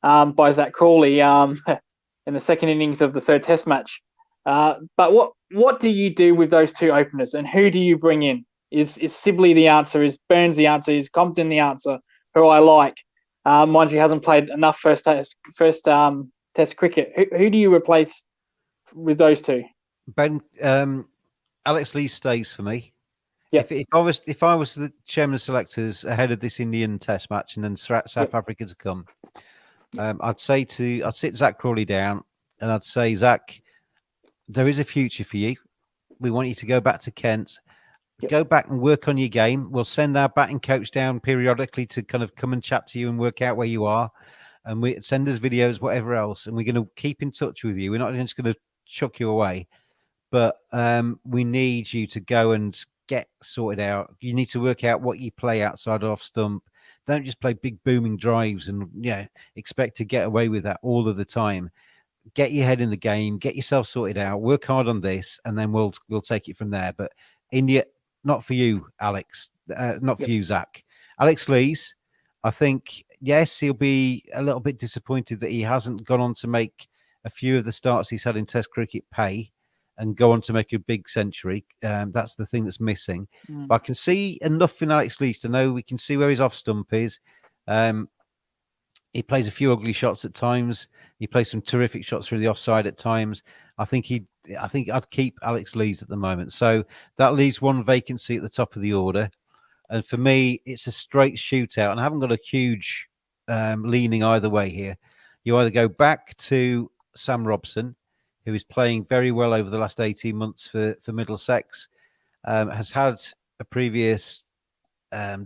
by Zach Crawley in the second innings of the third test match. But what do you do with those two openers, and who do you bring in? Is Sibley the answer? Is Burns the answer? Is Compton the answer, who I like? Mind you, hasn't played enough first test cricket. Who do you replace with those two? Alex Lee stays for me. Yep. If I was the chairman of selectors ahead of this Indian Test match and then South Africa to come, I'd sit Zach Crawley down and I'd say, Zach, there is a future for you. We want you to go back to Kent, go back and work on your game. We'll send our batting coach down periodically to kind of come and chat to you and work out where you are. And we send us videos, whatever else, and we're going to keep in touch with you. We're not just going to chuck you away, but we need you to go and get sorted out. You need to work out what you play outside off stump. Don't just play big booming drives and expect to get away with that all of the time. Get your head in the game, get yourself sorted out, work hard on this, and then we'll take it from there. But India, not for you, Alex. Not for you, Zach. Alex Lees, I think, yes, he'll be a little bit disappointed that he hasn't gone on to make a few of the starts he's had in Test cricket pay and go on to make a big century. That's the thing that's missing. But I can see enough in Alex Lees to know we can see where his off stump is. He plays a few ugly shots at times. He plays some terrific shots through the offside at times. I think I'd keep Alex Lees at the moment. So that leaves one vacancy at the top of the order. And for me, it's a straight shootout. And I haven't got a huge leaning either way here. You either go back to Sam Robson, who is playing very well over the last 18 months for Middlesex, has had a previous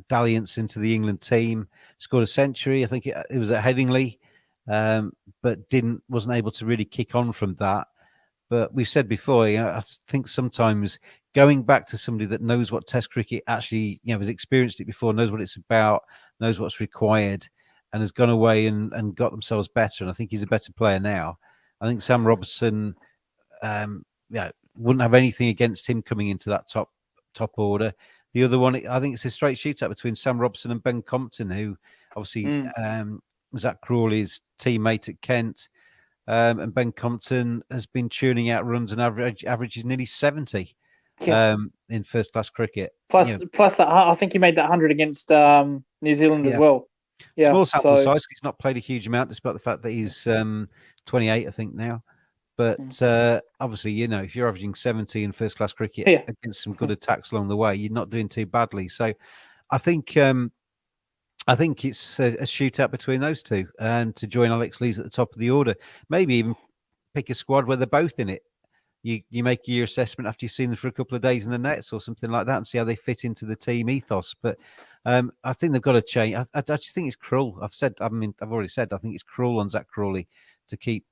dalliance into the England team, scored a century. I think it was at Headingley, but wasn't able to really kick on from that. But we've said before, I think sometimes going back to somebody that knows what Test cricket actually, has experienced it before, knows what it's about, knows what's required, and has gone away and got themselves better. And I think he's a better player now. I think Sam Robson, wouldn't have anything against him coming into that top order. The other one, I think it's a straight shootout between Sam Robson and Ben Compton, who obviously Zach Crawley's teammate at Kent. And Ben Compton has been churning out runs and averages nearly 70 in first class cricket. Plus that, I think he made that 100 against New Zealand as well. Yeah, small sample size. He's not played a huge amount, despite the fact that he's 28, I think now. But obviously, if you're averaging 70 in first class cricket against some good attacks along the way, you're not doing too badly. So, I think it's a shootout between those two, and to join Alex Lees at the top of the order. Maybe even pick a squad where they're both in it. You make your assessment after you've seen them for a couple of days in the nets or something like that, and see how they fit into the team ethos. But I think they've got to change. I just think it's cruel. I've already said I think it's cruel on Zach Crawley to keep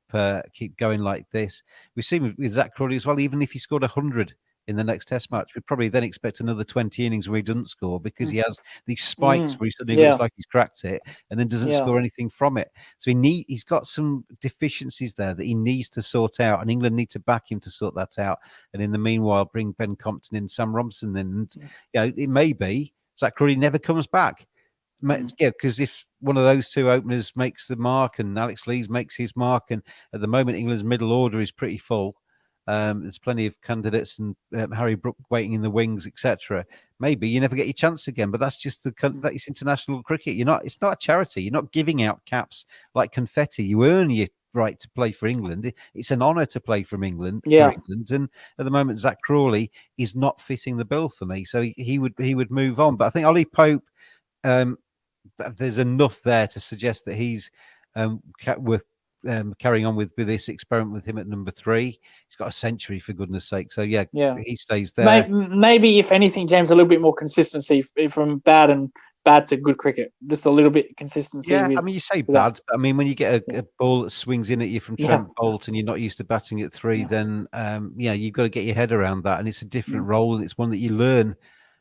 going like this. We've seen with Zach Crawley as well. Even if he scored 100 in the next Test match, we'd probably then expect another 20 innings where he doesn't score, because he has these spikes where he suddenly looks like he's cracked it and then doesn't score anything from it. So he's got some deficiencies there that he needs to sort out, and England need to back him to sort that out. And in the meanwhile, bring Ben Compton in, Sam Robson in, and it may be Zach Crawley never comes back. Because if one of those two openers makes the mark and Alex Lees makes his mark, and at the moment England's middle order is pretty full. There's plenty of candidates, and Harry Brook waiting in the wings, etc. Maybe you never get your chance again, but that's just that is international cricket. It's not a charity. You're not giving out caps like confetti. You earn your right to play for England. It's an honour to play for England. And at the moment, Zach Crawley is not fitting the bill for me, so he would move on. But I think Ollie Pope, there's enough there to suggest that he's worth carrying on with this experiment with him at number 3. He's got a century, for goodness sake. So he stays there. Maybe if anything, James, a little bit more consistency from bad to good cricket. Just a little bit of consistency. Yeah, you say bad, but when you get a ball that swings in at you from Trent Bolt and you're not used to batting at 3, then you've got to get your head around that, and it's a different role, and it's one that you learn.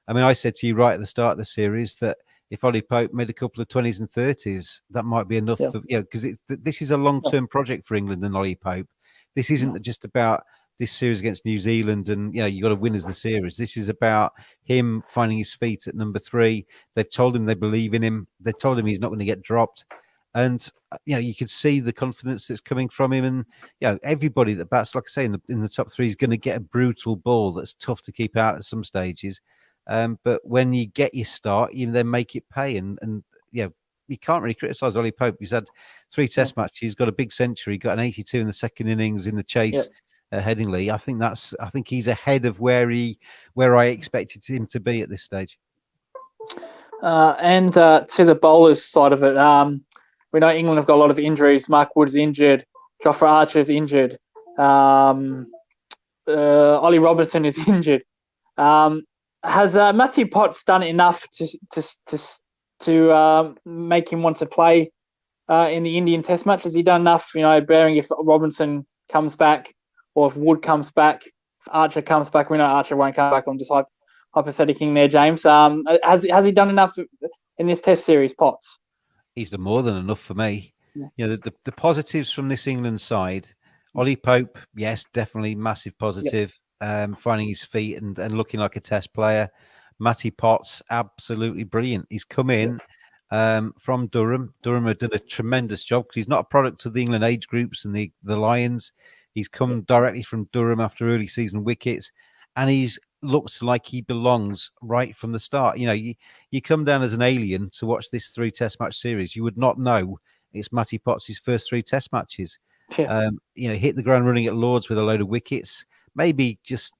I said to you right at the start of the series that if Ollie Pope made a couple of 20s and 30s, that might be enough. Because this is a long-term project for England and Ollie Pope. This isn't just about this series against New Zealand and you got to win as the series. This is about him finding his feet at number 3. They've told him they believe in him. They told him he's not going to get dropped. And you can see the confidence that's coming from him. And everybody that bats, like I say, in the top 3 is going to get a brutal ball that's tough to keep out at some stages. But when you get your start, you then make it pay. And you can't really criticise Ollie Pope. He's had 3 Test matches. He's got a big century. Got an 82 in the second innings in the chase at Headingley. I think he's ahead of where I expected him to be at this stage. And to the bowlers side of it, we know England have got a lot of injuries. Mark Wood's injured. Jofra Archer's injured. Ollie Robinson is injured. Has Matthew Potts done enough to make him want to play in the Indian Test match? Has he done enough? Bearing if Robinson comes back, or if Wood comes back, if Archer comes back. We know Archer won't come back. I'm just hypotheticing there, James. Has he done enough in this Test series, Potts? He's done more than enough for me. The positives from this England side. Ollie Pope, yes, definitely massive positive. Finding his feet and looking like a Test player. Matty Potts, absolutely brilliant. He's come in from Durham. Durham have done a tremendous job because he's not a product of the England age groups and the Lions. He's come directly from Durham after early season wickets, and he's looked like he belongs right from the start. You come down as an alien to watch this 3 Test match series. You would not know it's Matty Potts' first 3 Test matches. Hit the ground running at Lords with a load of wickets. Maybe just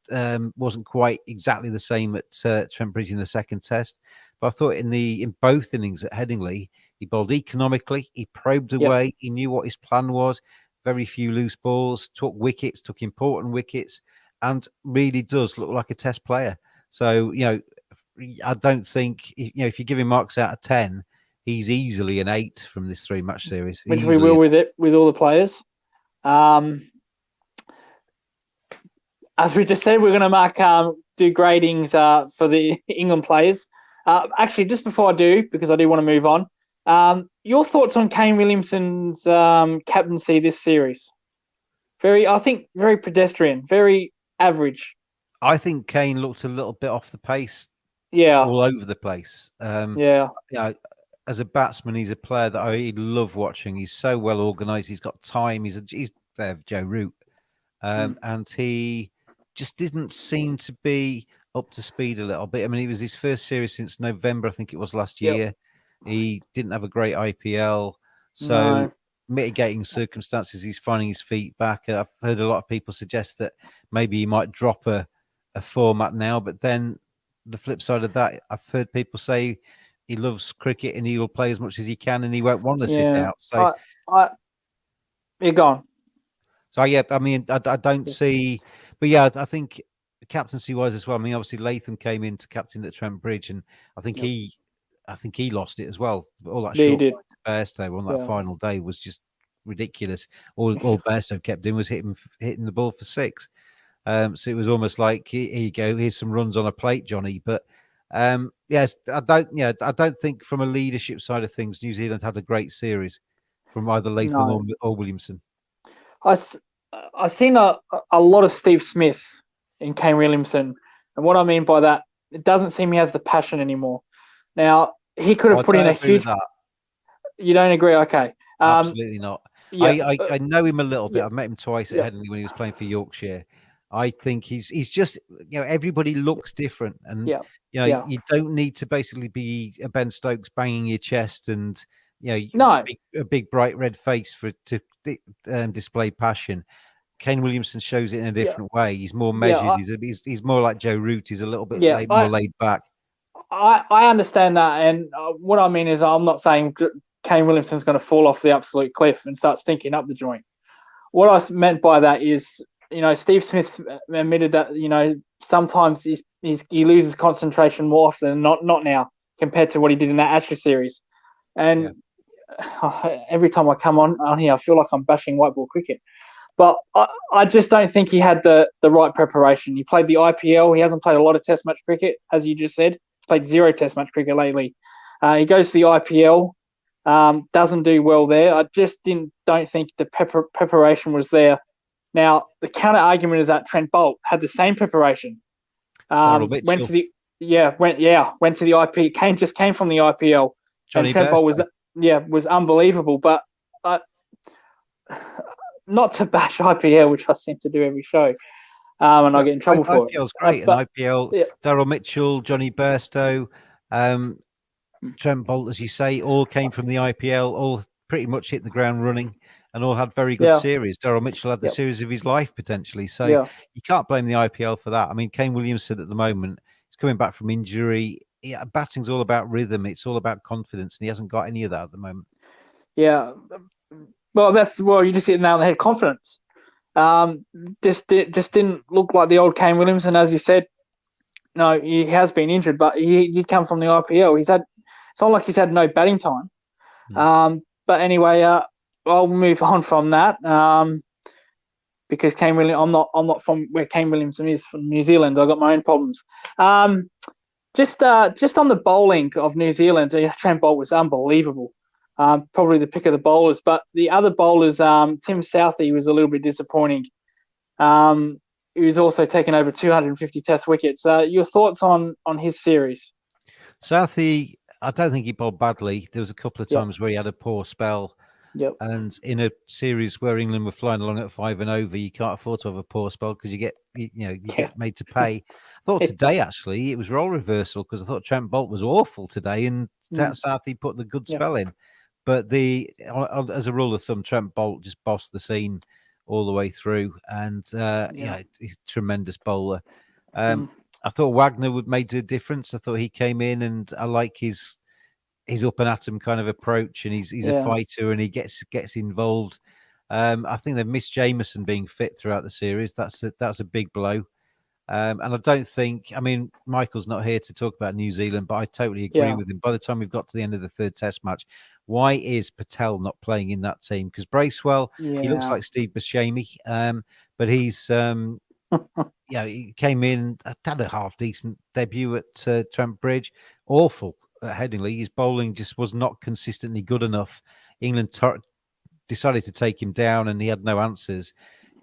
wasn't quite exactly the same at Trent Bridge in the second Test, but I thought in both innings at Headingley, he bowled economically. He probed away. He knew what his plan was. very few loose balls, took wickets, took important wickets, and really does look like a Test player. So, I don't think, if you give him marks out of 10, he's easily an 8 from this 3-match series. Which easily. we will with all the players. As we just said, we're going to do gradings for the England players. Actually, just before I do, because I do want to move on, your thoughts on Kane Williamson's captaincy this series? I think very pedestrian, very average. I think Kane looked a little bit off the pace. Yeah, all over the place. Yeah. As a batsman, he's a player that I love watching. He's so well organised. He's got time. He's there, Joe Root, and he just didn't seem to be up to speed a little bit. I mean, it was his first series since November, I think it was last year. He didn't have a great IPL, so mitigating circumstances, he's finding his feet back. I've heard a lot of people suggest that maybe he might drop a format now, but then the flip side of that, I've heard people say he loves cricket and he will play as much as he can and he won't want to sit out. So you're gone. So I mean, I don't see, but yeah, I think captaincy wise as well. I mean, obviously Latham came in to captain at Trent Bridge, and I think he lost it as well. All that short Bairstow on that final day was just ridiculous. All Bairstow kept doing was hitting the ball for 6. So it was almost like, here you go, here's some runs on a plate, Johnny. But yes, I don't think from a leadership side of things, New Zealand had a great series from either Latham or Williamson. I seen a lot of Steve Smith in Kane Williamson, and what I mean by that, it doesn't seem he has the passion anymore. Now he could have put in a huge. You don't agree? Okay. Absolutely not. Yeah, I know him a little bit. I've met him twice at Headingley when he was playing for Yorkshire. I think he's just, everybody looks different, and you don't need to basically be a Ben Stokes banging your chest and a big bright red face to display passion. Kane Williamson shows it in a different way. He's more measured. He's more like Joe Root. He's a little bit more laid back. I understand that, and what I mean is, I'm not saying Kane Williamson's going to fall off the absolute cliff and start stinking up the joint. What I meant by that is, Steve Smith admitted that, sometimes he loses concentration more often than not now compared to what he did in that Ashes series. And every time I come on here, I feel like I'm bashing white ball cricket. But I just don't think he had the right preparation. He played the IPL. He hasn't played a lot of Test match cricket, as you just said. He's played 0 Test match cricket lately. He goes to the IPL, doesn't do well there. I just don't think the preparation was there. Now, the counter argument is that Trent Boult had the same preparation. Went to the IPL. Kane just came from the IPL. Johnny and Trent Boult was unbelievable. But not to bash IPL, which I seem to do every show, and I get in trouble for it. IPL's great. IPL, Daryl Mitchell, Johnny Bairstow, Trent Boult, as you say, all came from the IPL, all pretty much hit the ground running, and all had very good series. Daryl Mitchell had the series of his life potentially, so you can't blame the IPL for that. I mean, Kane Williamson at the moment is coming back from injury. Batting's all about rhythm. It's all about confidence, and he hasn't got any of that at the moment. Yeah. Well, you just hit it now on the head. Confidence. Just didn't look like the old Kane Williamson, as you said. No, he has been injured, but he come from the IPL. It's not like he's had no batting time. But anyway, I'll move on from that. Because Kane Williamson, I'm not from where Kane Williamson is, from New Zealand. I've got my own problems. Just on the bowling of New Zealand, Trent Boult was unbelievable. Probably the pick of the bowlers, but the other bowlers, Tim Southey was a little bit disappointing. He was also taking over 250 Test wickets. Your thoughts on his series? Southey, I don't think he bowled badly. There was a couple of times where he had a poor spell. Yep. And in a series where England were flying along at 5 and over, you can't afford to have a poor spell because you get made to pay. I thought today actually it was role reversal, because I thought Trent Boult was awful today, and Southey put the good spell in. But as a rule of thumb, Trent Boult just bossed the scene all the way through, and he's a tremendous bowler. I thought Wagner made a difference. I thought he came in, and I like his up and at 'em kind of approach, and he's a fighter, and he gets involved. I think they've missed Jameson being fit throughout the series. That's a big blow. And I don't think, I mean, Michael's not here to talk about New Zealand, but I totally agree with him. By the time we've got to the end of the third test match, why is Patel not playing in that team? Because Bracewell, he looks like Steve Buscemi, but he's, he came in, had a half decent debut at Trent Bridge. Awful at Headingley. His bowling just was not consistently good enough. England decided to take him down, and he had no answers.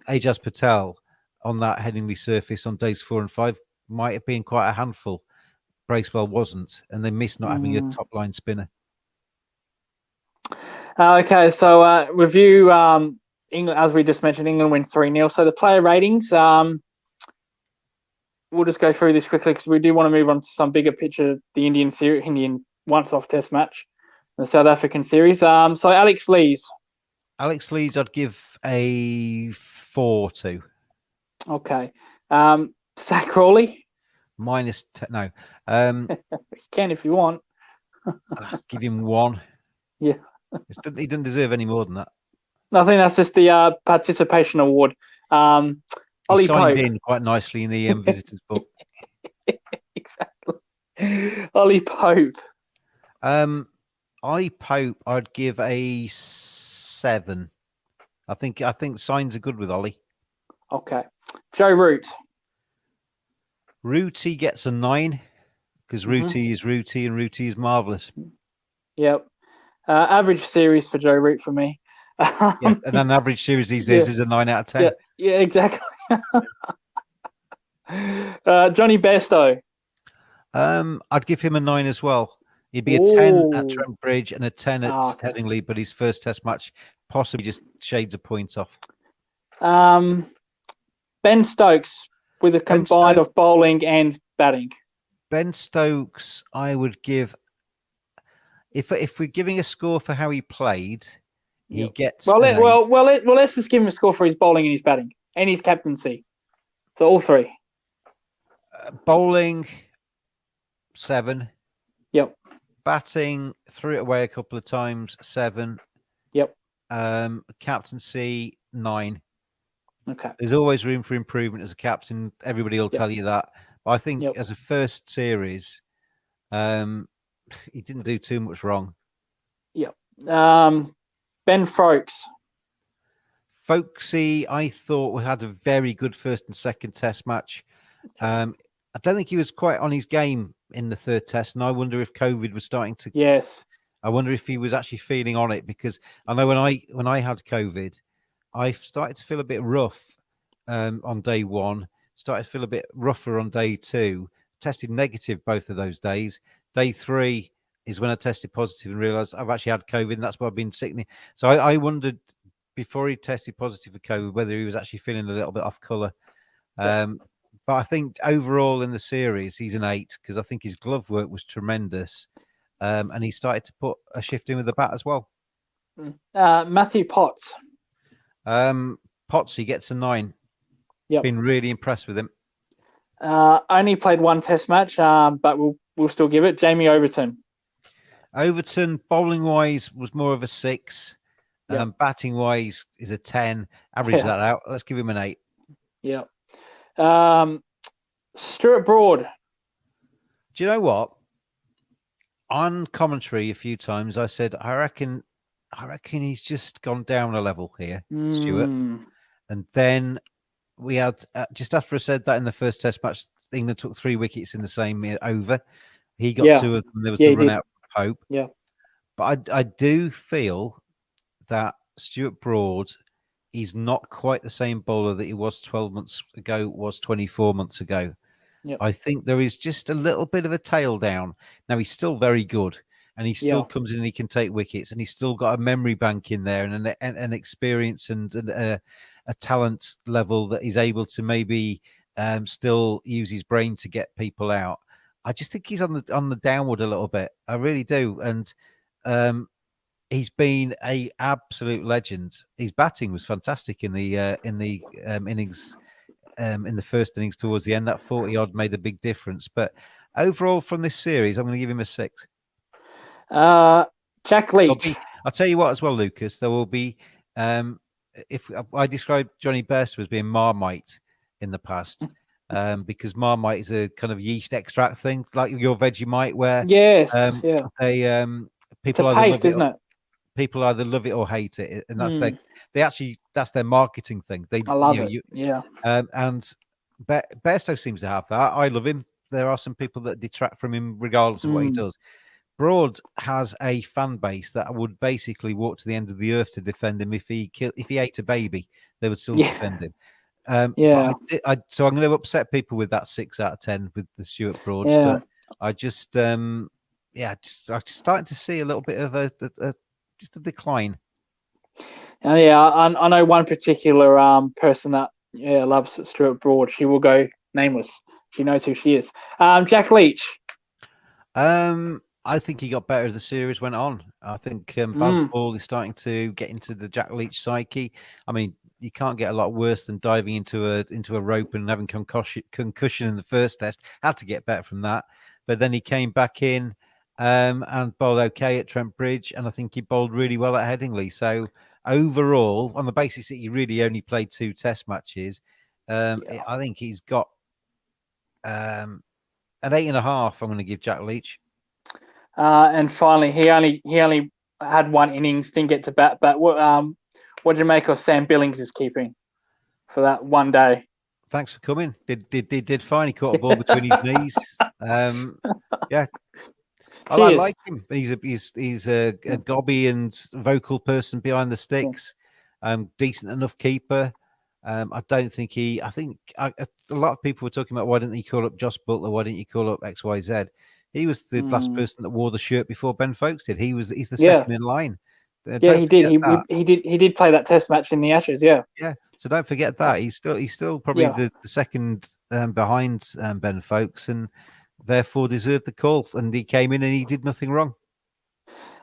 Ajaz Patel on that Headingley surface on days 4 and 5 might have been quite a handful. Bracewell wasn't, and they missed not having a top line spinner. Okay, so review England, as we just mentioned, England win 3-0. So the player ratings, we'll just go through this quickly because we do want to move on to some bigger picture, the Indian once-off test match, the South African series. So Alex Lees, I'd give a 4 to. Okay. Zach Crawley? -10. No. You can if you want. I'll give him 1. Yeah. He doesn't deserve any more than that. I think that's just the participation award. He Ollie signed Pope. in quite nicely in the visitors book. Exactly. Ollie Pope. Ollie Pope, I'd give a 7. I think signs are good with Ollie. Okay. Joe Root. Rooty gets a 9 because Rooty is Rooty and Rooty is marvellous. Yep. Average series for Joe Root for me. And an average series these days is a 9 out of 10. Yeah, exactly. Johnny Bairstow. I'd give him a 9 as well. He'd be a 10 at Trent Bridge and a 10 at Headingley, but his first test match possibly just shades a point off. Ben Stokes with a combined of bowling and batting. Ben Stokes, I would give, if we're giving a score for how he played, he gets. Let's just give him a score for his bowling and his batting and his captaincy. So all 3. Bowling 7. Yep. Batting, threw it away a couple of times, 7. Yep. Captaincy 9. Okay. There's always room for improvement as a captain. Everybody will tell you that. But I think as a first series, he didn't do too much wrong. Yep. Ben Folkes. Folkesy, I thought we had a very good first and second test match. I don't think he was quite on his game in the third test, and I wonder if COVID was starting to. Yes. I wonder if he was actually feeling on it, because I know when I had COVID, I started to feel a bit rough on day 1. Started to feel a bit rougher on day 2. Tested negative both of those days. Day 3 is when I tested positive and realised I've actually had COVID, and that's why I've been sickening. So I wondered before he tested positive for COVID whether he was actually feeling a little bit off colour. But I think overall in the series he's an 8 because I think his glove work was tremendous, and he started to put a shift in with the bat as well. Matthew Potts. Potsy gets a 9. Yep. Been really impressed with him. Only played 1 test match, but we'll still give it. Jamie Overton. Overton, bowling wise, was more of a 6. Batting wise is a 10. Average that out. Let's give him an 8. Yeah. Stuart Broad. Do you know what? On commentary a few times, I said I reckon he's just gone down a level here, Stuart. And then we had just after I said that in the first test match, England took 3 wickets in the same over. He got 2 of them. There was the run out from Pope. Yeah. But I do feel that Stuart Broad is not quite the same bowler that he was 12 months ago, was 24 months ago. Yep. I think there is just a little bit of a tail down. Now, he's still very good, and he still comes in and he can take wickets, and he's still got a memory bank in there and an experience and a talent level that he's able to maybe still use his brain to get people out. I just think he's on the downward a little bit. I really do. And he's been a absolute legend. His batting was fantastic in the innings, in the first innings towards the end. That 40 odd made a big difference. But overall, from this series, I'm going to give him a 6. Jack Leach. I'll tell you what, as well, Lucas. There will be if I described Johnny Bairstow as being Marmite in the past, because Marmite is a kind of yeast extract thing, like your Vegemite, where Yes, yeah. they It's a people either love paste, it isn't it? people either love it or hate it, and that's their marketing thing. They I love it. Yeah. And Bairstow seems to have that. I love him. There are some people that detract from him regardless of what he does. Broad has a fan base that would basically walk to the end of the earth to defend him. If he ate a baby, they would still defend him. Yeah. So I'm going to upset people with that 6 out of 10 with the Stuart Broad. Yeah. But I just, I'm just starting to see a little bit of a decline. Yeah, I know one particular person that loves Stuart Broad. She will go nameless. She knows who she is. Jack Leach. I think he got better as the series went on. I think Bazball is starting to get into the Jack Leach psyche. I mean, you can't get a lot worse than diving into a rope and having concussion in the first test. Had to get better from that, but then he came back in and bowled okay at Trent Bridge, and I think he bowled really well at Headingley. So overall, on the basis that he really only played 2 test matches, I think he's got an 8.5. I'm going to give Jack Leach. And finally, he only had 1 innings, didn't get to bat. But what did you make of Sam Billings' keeping for that one day? Thanks for coming. Did fine. He caught a ball between his knees. Yeah, I like him. He's a gobby and vocal person behind the sticks. Decent enough keeper. I don't think I think a lot of people were talking about why didn't he call up Josh Butler? Why didn't you call up XYZ? He was the last person that wore the shirt before Ben Folkes did. He's the second in line. He did. He did play that test match in the Ashes. Yeah. Yeah. So don't forget that he's still probably the second behind Ben Folkes, and therefore deserved the call. And he came in and he did nothing wrong.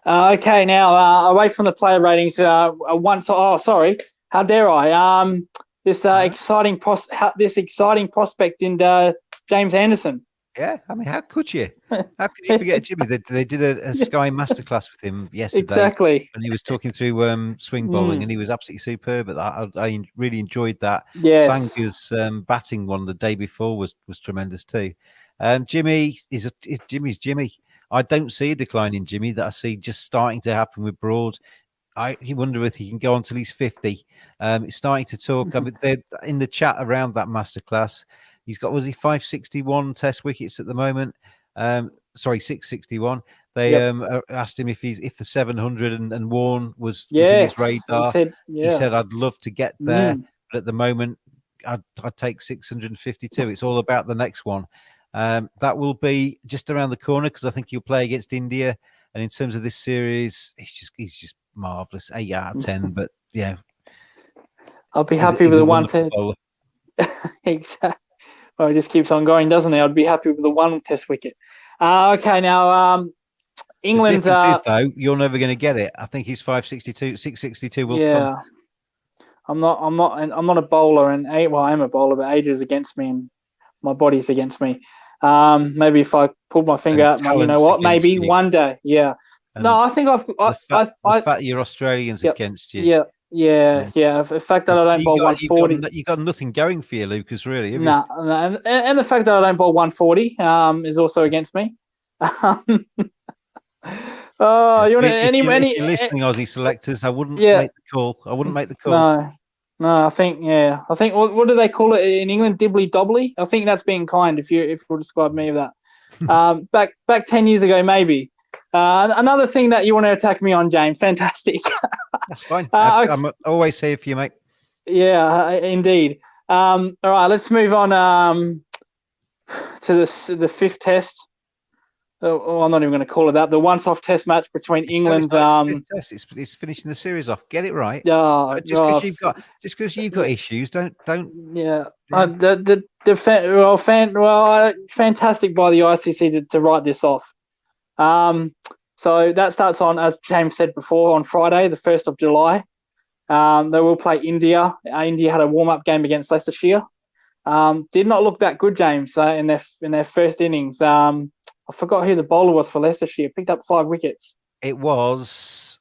Okay, now away from the player ratings. Sorry, how dare I? This exciting prospect in James Anderson. Yeah, I mean, how could you? How could you forget Jimmy? They did a Sky masterclass with him yesterday. Exactly. And he was talking through swing bowling, and he was absolutely superb at that. I really enjoyed that. Yes. Sanga's batting one the day before was tremendous too. Jimmy Jimmy's Jimmy. I don't see a decline in Jimmy that I see just starting to happen with Broad. I wonder if he can go on till he's 50. He's starting to talk. I mean, they're in the chat around that masterclass. He's got, was he 561 test wickets at the moment? 661. They asked him if the 700 and Warren was in his radar. He said, I'd love to get there, but at the moment, I'd take 652. It's all about the next one. That will be just around the corner because I think he'll play against India. And in terms of this series, he's just marvelous. 8 out of 10. But yeah, I'll be happy with the 110. Exactly. Well, it just keeps on going, doesn't it? I'd be happy with the 1 test wicket. Okay, now England. The difference is, though, you're never going to get it. I think he's 662 will come. I'm not a bowler, and I am a bowler, but age is against me, and my body's against me. Maybe if I pulled my finger out, you know what? Maybe one day. Yeah. And no, I think the fact you're Australians against you. Yeah. The fact that I don't bowl 140. You got nothing going for you, Lucas, really. No. And the fact that I don't bowl 140 is also against me. If you're listening, Aussie selectors, I wouldn't make the call. No, I think what do they call it in England? Dibbly dobbly. I think that's being kind. If you'll describe me of that. Back 10 years ago, maybe. Another thing that you want to attack me on, James. Fantastic. That's fine. I'm always here for you, mate. Yeah, indeed. All right, let's move on to the 5th test. Oh, I'm not even going to call it that. The once-off test match between England. It's finishing the series off. Get it right. Just because you've got issues, don't. Yeah. Fantastic by the ICC to write this off. So that starts on, as James said before, on Friday, the 1st of July. They will play India. India had a warm-up game against Leicestershire. Did not look that good, James, in their first innings. I forgot who the bowler was for Leicestershire. Picked up 5 wickets. It was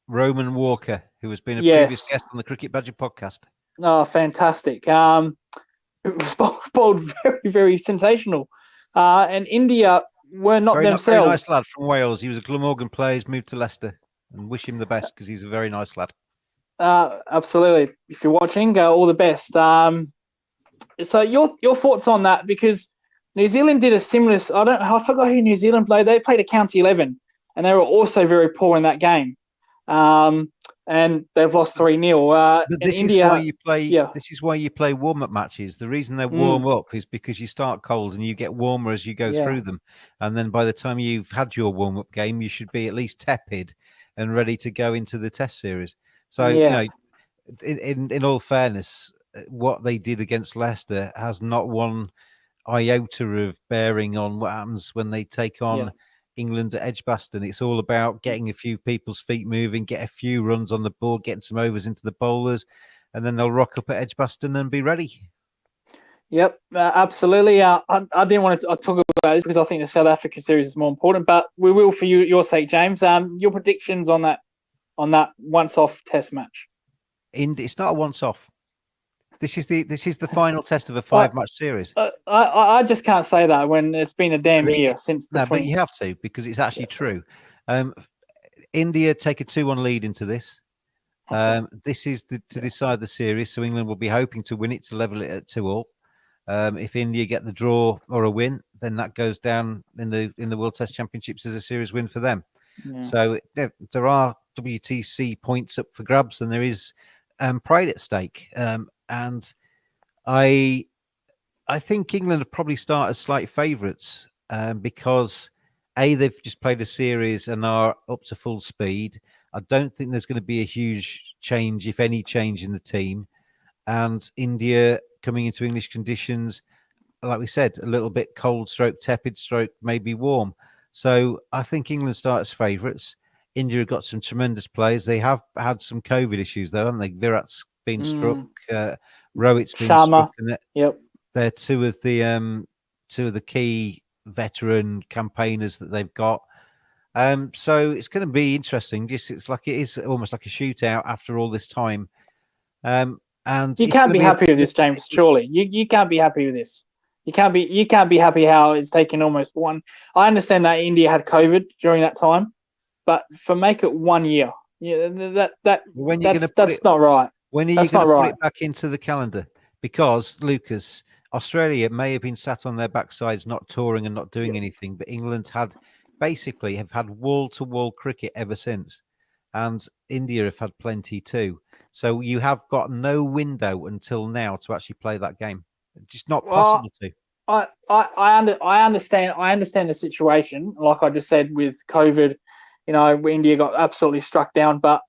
Roman Walker, who has been a previous Yes. guest on the Cricket Badger podcast. Oh, fantastic. It was bowled very, very sensational. And India were not Very themselves. nice lad from Wales. He was a Glamorgan player. He's moved to Leicester, and wish him the best because he's a very nice lad. Absolutely. If you're watching, all the best. So your thoughts on that, because New Zealand did a similar. I forgot who New Zealand played. They played a county 11, and they were also very poor in that game. And they've lost 3-0. But this India, is why you play. yeah. This is why you play warm-up matches. The reason they warm up is because you start cold and you get warmer as you go through them, and then by the time you've had your warm-up game, you should be at least tepid and ready to go into the Test series. So you know, in all fairness, what they did against Leicester has not one iota of bearing on what happens when they take on England at Edgbaston. It's all about getting a few people's feet moving, get a few runs on the board, getting some overs into the bowlers, and then they'll rock up at Edgbaston and be ready. Yep, absolutely. I didn't want to talk about this because I think the South Africa series is more important, but we will for your sake, James. Your predictions on that once-off Test match. It's not a once-off. This is the final test of a 5-match series. I just can't say that when it's been a damn year since. No, but you have to, because it's actually true. India take a 2-1 lead into this. This is to decide the series, so England will be hoping to win it to level it at 2-2. If India get the draw or a win, then that goes down in the World Test Championships as a series win for them. Yeah. So there are WTC points up for grabs, and there is pride at stake. And I think England will probably start as slight favourites because they've just played a series and are up to full speed. I don't think there's going to be a huge change, if any change, in the team. And India coming into English conditions, like we said, a little bit cold stroke, tepid stroke, maybe warm. So I think England start as favourites. India have got some tremendous players. They have had some COVID issues, though, haven't they? Virat's been struck, Rohit's been struck, and they're two of the key veteran campaigners that they've got. So it's going to be interesting. It's like it is almost like a shootout after all this time. And you can't be happy with this, James. Surely you can't be happy with this. You can't be happy how it's taken almost one. I understand that India had COVID during that time, but make it 1 year. Yeah, that's not right. When are you going to put it back into the calendar? Because, Lucas, Australia may have been sat on their backsides, not touring and not doing anything, but England have had wall-to-wall cricket ever since. And India have had plenty too. So you have got no window until now to actually play that game. It's just not possible to. I understand the situation. Like I just said with COVID, India got absolutely struck down, but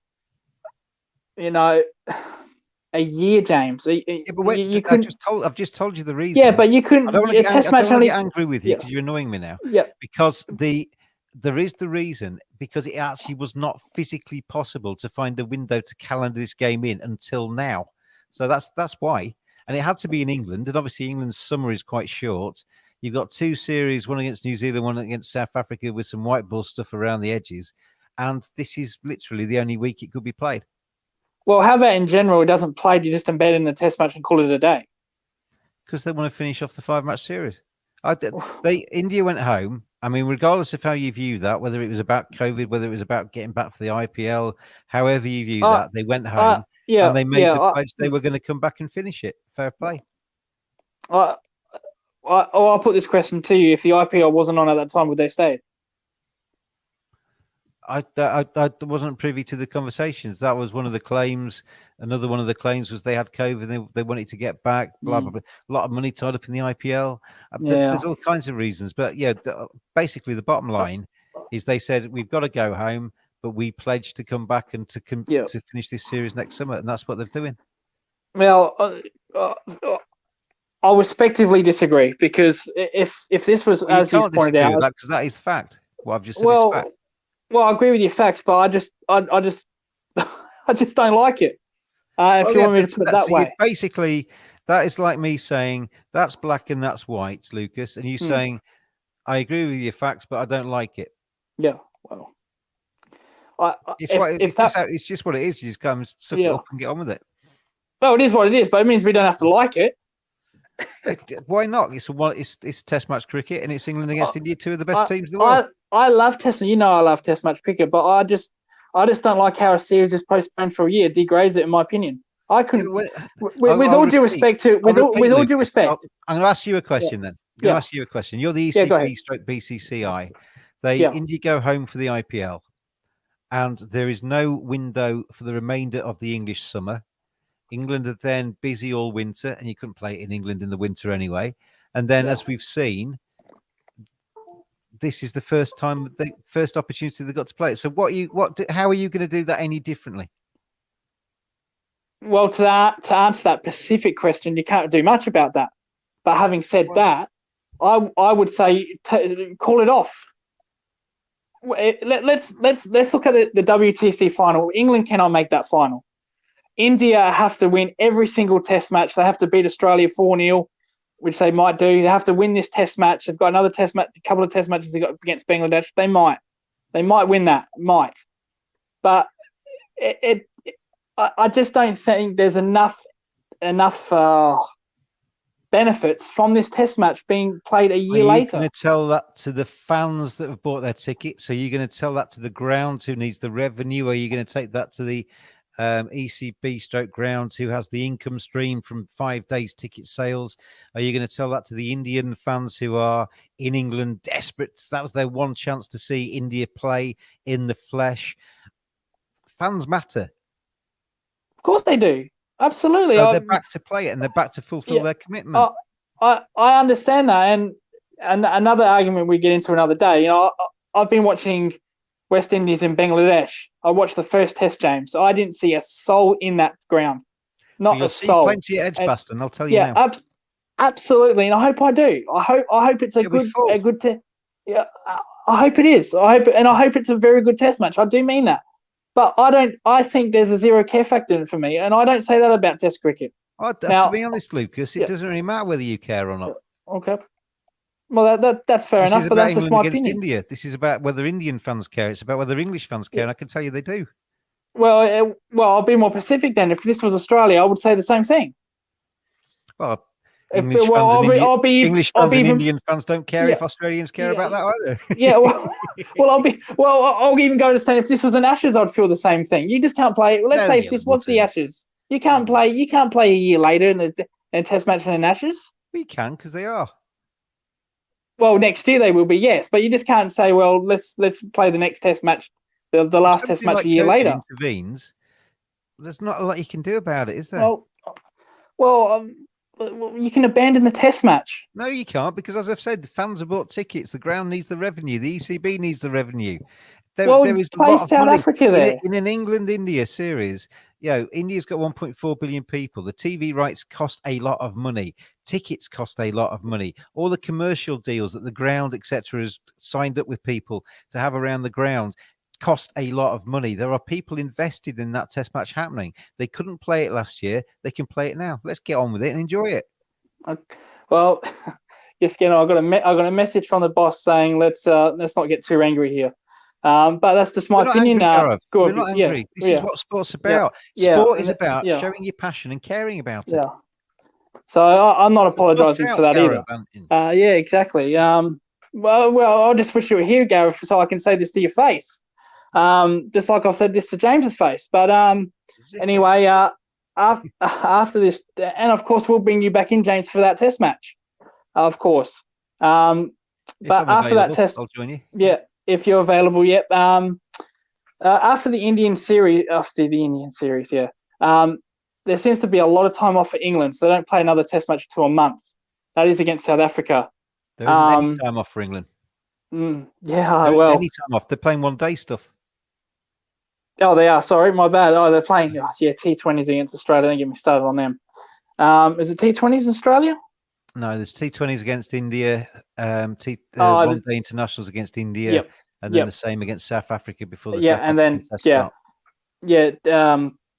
a year, James. I've just told you the reason. Yeah, but you couldn't. I don't want to get angry with you because you're annoying me now. Yeah. Because there is the reason, because it actually was not physically possible to find a window to calendar this game in until now. So that's why. And it had to be in England, and obviously England's summer is quite short. You've got 2 series, one against New Zealand, one against South Africa, with some white ball stuff around the edges. And this is literally the only week it could be played. Well, how about in general, it doesn't play, you just embed in the Test match and call it a day? Because they want to finish off the 5-match series. India went home. I mean, regardless of how you view that, whether it was about COVID, whether it was about getting back for the IPL, however you view that, they went home and they made the pledge they were going to come back and finish it. Fair play. I'll put this question to you. If the IPL wasn't on at that time, would they stay? I wasn't privy to the conversations. That was one of the claims. Another one of the claims was they had COVID. They wanted to get back. Blah blah blah. A lot of money tied up in the IPL. There's all kinds of reasons, but basically the bottom line is they said we've got to go home, but we pledged to come back and to finish this series next summer, and that's what they're doing. Well, I'll respectively disagree, because if this was as you pointed out, because that is fact. What I've just said is fact. Well, I agree with your facts, but I just don't like it. If you want me to put it that way, basically, that is like me saying that's black and that's white, Lucas, and you saying I agree with your facts, but I don't like it. Yeah, well, It's just what it is. You just come and suck it up and get on with it. Well, it is what it is, but it means we don't have to like it. Why not? It's Test match cricket, and it's England against India, two of the best teams in the world. I love Test. I love Test match cricket, but I just don't like how a series is postponed for a year. It degrades it, in my opinion. I couldn't. With all due respect, I'm going to ask you a question then. I'm going to ask you a question. You're the ECB/BCCI. India go home for the IPL, and there is no window for the remainder of the English summer. England are then busy all winter, and you couldn't play it in England in the winter anyway. And then, as we've seen, this is the first opportunity they got to play it. So, how are you going to do that any differently? Well, to answer that specific question, you can't do much about that. But having said that, I would say call it off. Let's look at the WTC final. England cannot make that final. India have to win every single Test match. They have to beat Australia 4-0, which they might do. They have to win this Test match. They've got another Test match, a couple of Test matches they got against Bangladesh. They might win that. But I just don't think there's enough benefits from this Test match being played a year later. Are you going to tell that to the fans that have bought their tickets? Are you going to tell that to the ground who needs the revenue? Are you going to take that to the ECB/ground who has the income stream from 5 days ticket sales? Are you going to tell that to the Indian fans who are in England desperate? That was their one chance to see India play in the flesh. Fans matter. Of course they do. Absolutely. So they're back to play it, and they're back to fulfill their commitment. I understand that, and another argument we get into another day. I've been watching West Indies in Bangladesh. I watched the first Test, James. I didn't see a soul in that ground. Not a soul. Plenty of edge, Baston. I'll tell you now. Absolutely, and I hope I do. I hope it's a good test. Yeah, I hope it is. I hope it's a very good Test match. I do mean that. But I think there's a zero care factor in it for me, and I don't say that about Test cricket. To be honest, Lucas, it doesn't really matter whether you care or not. Okay. Well, that's fair enough, but that's just my opinion. India. This is about whether Indian fans care. It's about whether English fans care, and I can tell you they do. Well, I'll be more specific then. If this was Australia, I would say the same thing. Well, English fans and Indian fans don't care if Australians care about that either. Yeah, I'll even go to stand if this was an Ashes, I'd feel the same thing. You just can't play. Let's say if this was the Ashes, you can't play a year later in a Test match in an Ashes. We can because they are. Well, next year they will be, yes, but you just can't say, well, let's play the next Test match, the last Test match a year later. Intervenes. There's not a lot you can do about it, is there? Well, you can abandon the Test match. No, you can't, because as I've said, fans have bought tickets. The ground needs the revenue. The ECB needs the revenue. There is play South Africa there. In an England-India series, India's got 1.4 billion people. The TV rights cost a lot of money. Tickets cost a lot of money. All the commercial deals that the ground, etc., has signed up with people to have around the ground cost a lot of money. There are people invested in that Test match happening. They couldn't play it last year. They can play it now. Let's get on with it and enjoy it. Well, yes, I got a message from the boss saying let's not get too angry here. But that's just my opinion. We're not angry. This is what sport's about. Sport is about showing your passion and caring about it. So I'm not apologising for that either. Yeah, exactly. Well, I'll just wish you were here, Gareth, so I can say this to your face. Just like I've said this to James's face. But anyway, after this, and of course we'll bring you back in, James, for that Test match. Of course. But after that Test, I'll join you. Yeah. If you're available, yep. After the Indian series, there seems to be a lot of time off for England, so they don't play another Test match until a month. That is against South Africa. There isn't any time off for England. Any time off. They're playing one-day stuff. Oh, they are. Sorry, my bad. Oh, they're playing. T20s against Australia. Don't get me started on them. Is it T20s in Australia? No, there's T20s against India, one-day internationals against India, and then the same against South Africa before the South African Test start.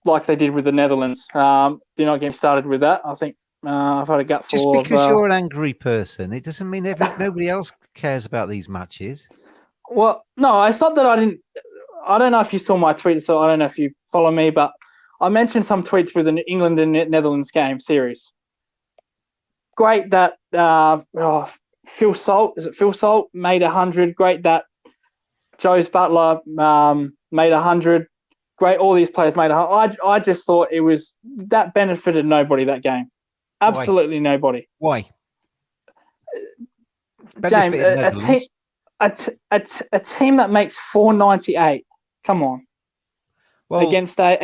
Like they did with the Netherlands. Do not get me started with that. I think I've had a gut full. Just because you're an angry person, it doesn't mean nobody else cares about these matches. Well, no, it's not that I didn't. I don't know if you saw my tweets, so I don't know if you follow me, but I mentioned some tweets with the England and Netherlands game series. Great that Phil Salt, is it Phil Salt, made 100. Great that Joe's Butler made 100. Great, all these players made 100. I just thought that benefited nobody, that game. Absolutely nobody. Why? James, a team that makes 498. Come on. Well, against a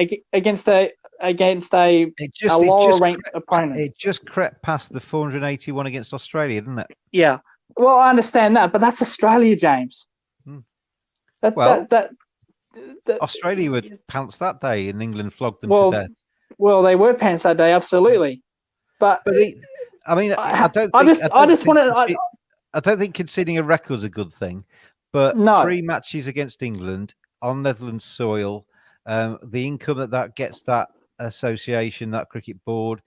lower ranked opponent. It just crept past the 481 against Australia, didn't it? Yeah. Well, I understand that, but that's Australia, James. Australia were pants that day, and England flogged them to death. Well, they were pants that day, absolutely. But I don't think conceding a record's a good thing. But 3 matches against England on Netherlands soil, the income that gets that association, that cricket board,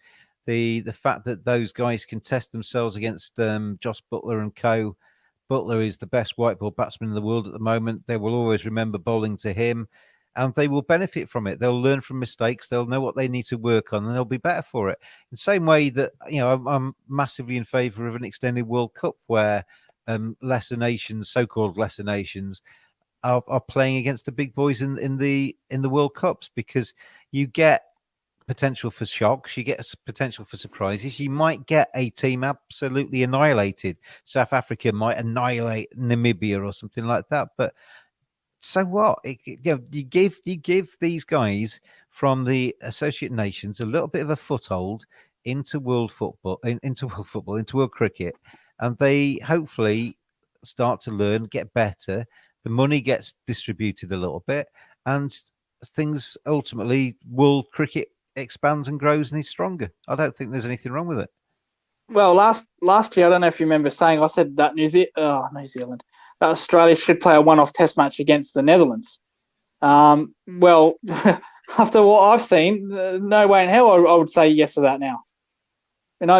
the fact that those guys can test themselves against Joss Buttler and co. Buttler is the best white ball batsman in the world at the moment. They will always remember bowling to him, and they will benefit from it. They'll learn from mistakes. They'll know what they need to work on, and they'll be better for it. In the same way that I'm massively in favour of an extended World Cup where lesser nations, so-called lesser nations, are playing against the big boys in the World Cups, because you get potential for shocks, you get potential for surprises. You might get a team absolutely annihilated. South Africa might annihilate Namibia or something like that. But so what? You give these guys from the associate nations a little bit of a foothold into world football, into world cricket, and they hopefully start to learn, get better. The money gets distributed a little bit, and things ultimately, world cricket expands and grows and is stronger. I don't think there's anything wrong with it. Well, last year, I don't know if you remember saying, I said that New Zealand, that Australia should play a one-off test match against the Netherlands. Well, after what I've seen, no way in hell I would say yes to that now.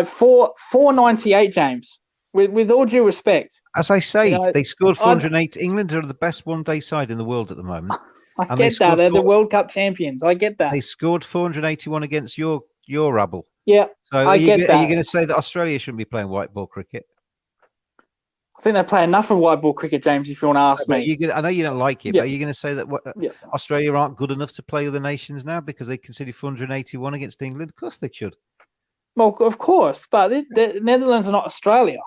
498, James. With all due respect, as I say, they scored 408. England are the best one-day side in the world at the moment. I get that. They're the World Cup champions. I get that. They scored 481 against your rabble. Yeah, so I get that. Are you going to say that Australia shouldn't be playing white ball cricket? I think they play enough of white ball cricket, James, if you want to ask me. I know you don't like it, but are you going to say that Australia aren't good enough to play other nations now because they conceded 481 against England? Of course they should. Well, of course, but the Netherlands are not Australia.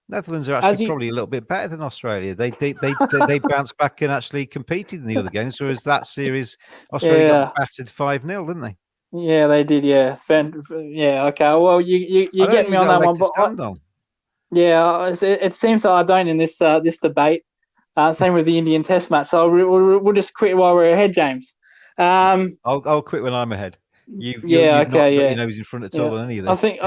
Netherlands are actually probably a little bit better than Australia. They bounced back and actually competed in the other games. Whereas that series, Australia got battered 5-0, didn't they? Yeah, they did. Yeah, okay. Well, you get me on that one, but yeah, it seems that I don't in this debate. Same with the Indian Test match. So we'll just quit while we're ahead, James. I'll quit when I'm ahead. You've not got your nose in front at all on any of this. I think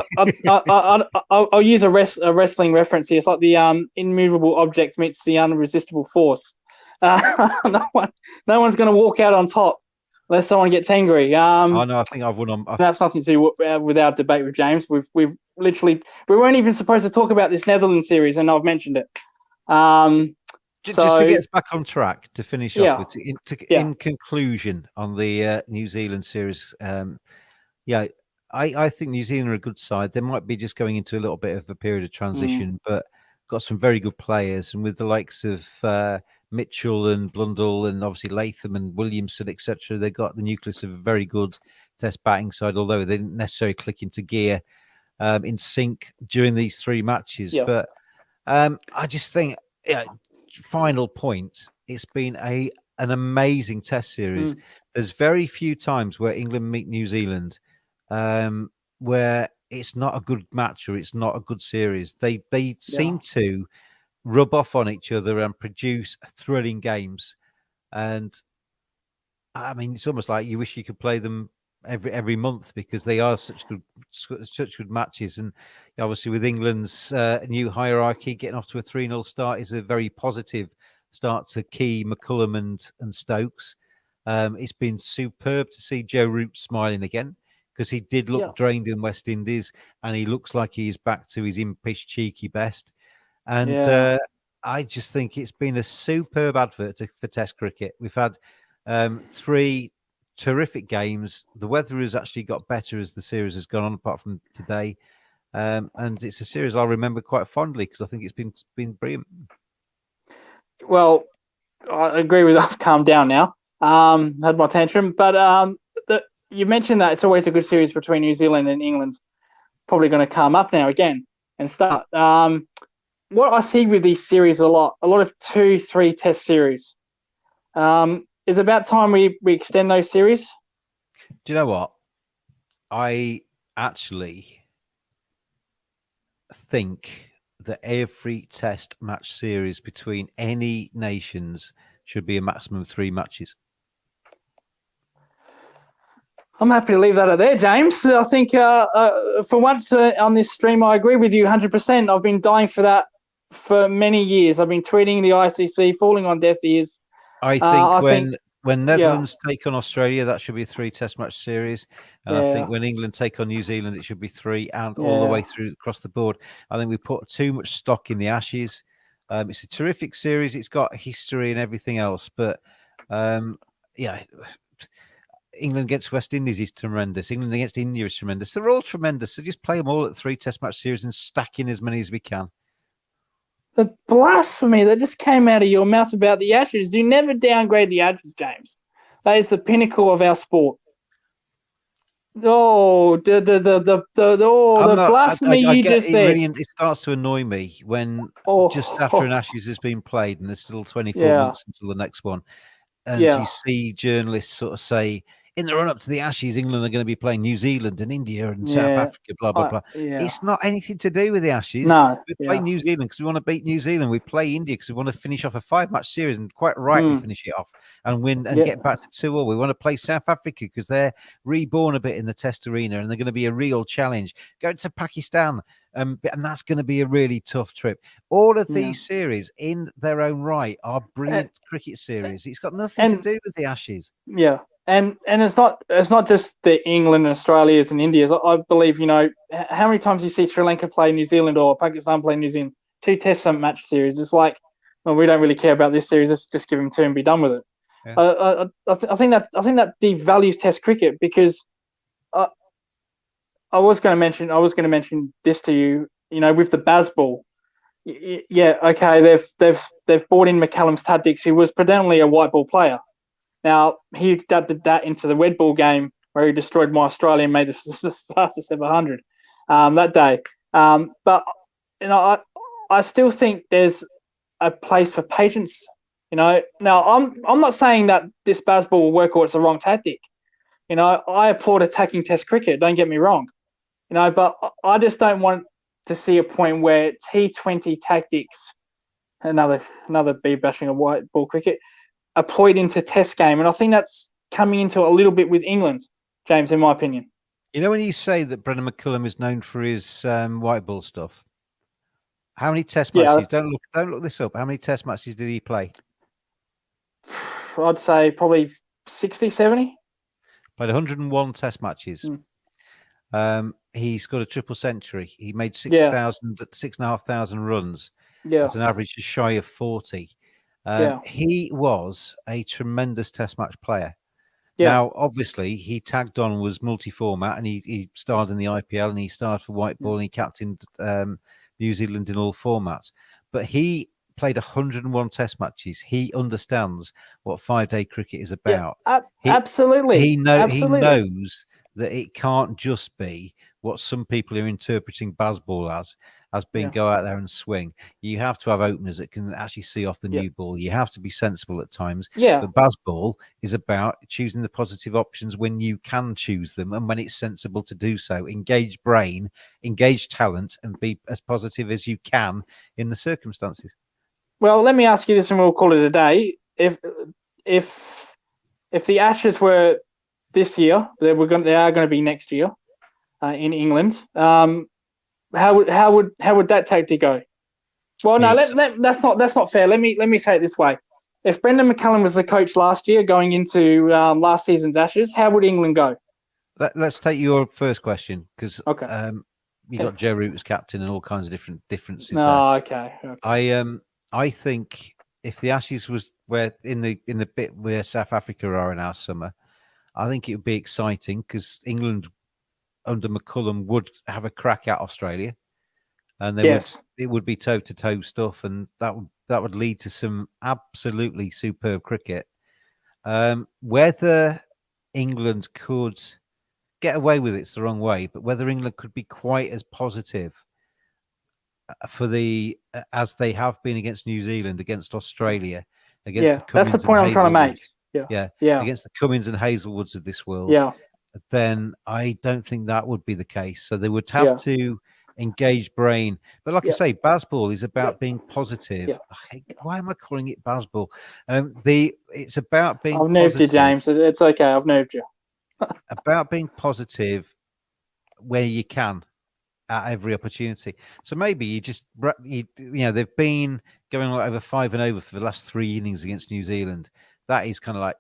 I'll use a wrestling reference here. It's like the immovable object meets the unresistible force. No one's going to walk out on top unless someone gets angry. I know. I think I've won on. That's nothing to do with our debate with James. We weren't even supposed to talk about this Netherlands series, and I've mentioned it. Just to get us back on track, to finish off with, in conclusion on the New Zealand series, I think New Zealand are a good side. They might be just going into a little bit of a period of transition, but got some very good players, and with the likes of Mitchell and Blundell and obviously Latham and Williamson, etc., they got the nucleus of a very good Test batting side, although they didn't necessarily click into gear in sync during these 3 matches. Yeah. But I just think, final point, it's been an amazing Test series. There's very few times where England meet New Zealand where it's not a good match or it's not a good series. They seem to rub off on each other and produce thrilling games. And I mean, it's almost like you wish you could play them every month, because they are such good matches. And obviously with England's new hierarchy, getting off to a 3-0 start is a very positive start to Key, McCullum and Stokes. It's been superb to see Joe Root smiling again, because he did look drained in West Indies, and he looks like he is back to his impish, cheeky best. And I just think it's been a superb advert for Test cricket. We've had 3 terrific games. The weather has actually got better as the series has gone on, apart from today. And it's a series I remember quite fondly because I think it's been brilliant. Well, I agree with. I've calmed down now. Had my tantrum, but you mentioned that it's always a good series between New Zealand and England. Probably going to calm up now again and start. What I see with these series a lot of 2-3 Test series. Is it about time we extend those series? Do you know what? I actually think that every Test match series between any nations should be a maximum of 3 matches. I'm happy to leave that there, James. I think for once on this stream, I agree with you 100%. I've been dying for that for many years. I've been tweeting the ICC, falling on deaf ears. I think when Netherlands take on Australia, that should be a 3 Test match series. And I think when England take on New Zealand, it should be 3, and all the way through across the board. I think we put too much stock in the Ashes. It's a terrific series. It's got history and everything else, but England against West Indies is tremendous. England against India is tremendous. They're all tremendous. So just play them all at 3 Test match series and stack in as many as we can. The blasphemy that just came out of your mouth about the Ashes. Do never downgrade the Ashes, James. That is the pinnacle of our sport. Oh, the blasphemy you just said. Really, it starts to annoy me when just after an Ashes has been played and there's still 24 months until the next one, and you see journalists sort of say, in the run-up to the Ashes, England are going to be playing New Zealand and India and South Africa, blah, blah, blah. It's not anything to do with the Ashes. No, we play New Zealand because we want to beat New Zealand. We play India because we want to finish off a 5-match series and quite rightly finish it off and win and get back to 2-2. We want to play South Africa because they're reborn a bit in the Test arena and they're going to be a real challenge. Go to Pakistan, and that's going to be a really tough trip. All of these series in their own right are brilliant cricket series. It's got nothing to do with the Ashes. Yeah. And it's not just the England and Australias and Indias. I believe, how many times you see Sri Lanka play New Zealand or Pakistan play New Zealand, 2 Test match series. It's like, well, we don't really care about this series. Let's just give them 2 and be done with it. Yeah. I think that devalues Test cricket because I was going to mention this to you. With the Bazball. Okay, they've brought in McCallum's tactics. He was predominantly a white ball player. Now, he adapted that into the red ball game where he destroyed my Australia and made the fastest ever 100 that day. But, I still think there's a place for patience. Now, I'm not saying that this Bazball will work or it's the wrong tactic. I applaud attacking Test cricket, don't get me wrong. But I just don't want to see a point where T20 tactics, another bee bashing of white ball cricket, employed into Test game, and I think that's coming into a little bit with England, James, in my opinion. When you say that Brendan McCullum is known for his white ball stuff, how many Test matches? Don't look this up. How many Test matches did he play? I'd say probably 60, 70. Played 101 Test matches. He scored a triple century. He made 6,500 runs. That's an average just shy of 40. He was a tremendous Test match player. Now, obviously, he tagged on, was multi-format, and he starred in the IPL, and he starred for white ball, and he captained New Zealand in all formats. But he played 101 Test matches. He understands what 5-day cricket is about. Absolutely. He knows that it can't just be what some people are interpreting Bazball as being go out there and swing. You have to have openers that can actually see off the new ball. You have to be sensible at times. But Bazball is about choosing the positive options when you can choose them and when it's sensible to do so. Engage brain, engage talent, and be as positive as you can in the circumstances. Well, let me ask you this, and we'll call it a day. If the Ashes were this year, they are going to be next year in England. How would that tactic go? Well, no, that's not fair. Let me say it this way: if Brendan McCullum was the coach last year, going into last season's Ashes, how would England go? Let's take your first question because you got Joe Root as captain and all kinds of different differences. No, okay. I think if the Ashes was where in the bit where South Africa are in our summer, I think it would be exciting because England under McCullum would have a crack at Australia, and Yes. it would be toe to toe stuff, and that would lead to some absolutely superb cricket. Whether England could get away with it's the wrong way, but whether England could be quite as positive for as they have been against New Zealand, against Australia, against the That's the Cummins and point I'm trying to make. Hazlewoods, Yeah. against the Cummins and Hazlewoods of this world, Yeah. then I don't think that would be the case. So they would have to engage brain. But like I say, Bazball is about being positive. Why am I calling it Bazball? It's about being I've nerved you, James. It's okay. I've nerved you. About being positive where you can at every opportunity. So maybe you know, they've been going like over 5 and over for the last 3 innings against New Zealand. That is kind of like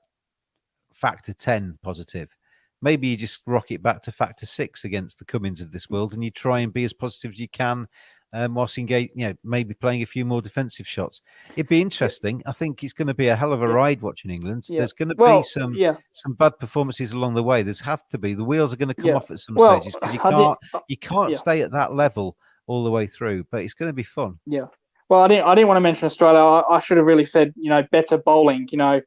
factor 10 positive. Maybe you just rock it back to factor 6 against the Cummins of this world, and you try and be as positive as you can, whilst engage, you know, maybe playing a few more defensive shots. It'd be interesting. I think it's going to be a hell of a ride watching England. There's going to be some bad performances along the way. There's have to be. The wheels are going to come off at some stages because you can't stay at that level all the way through. But it's going to be fun. Yeah. Well, I didn't want to mention Australia. I should have really said, you know, better bowling. You know,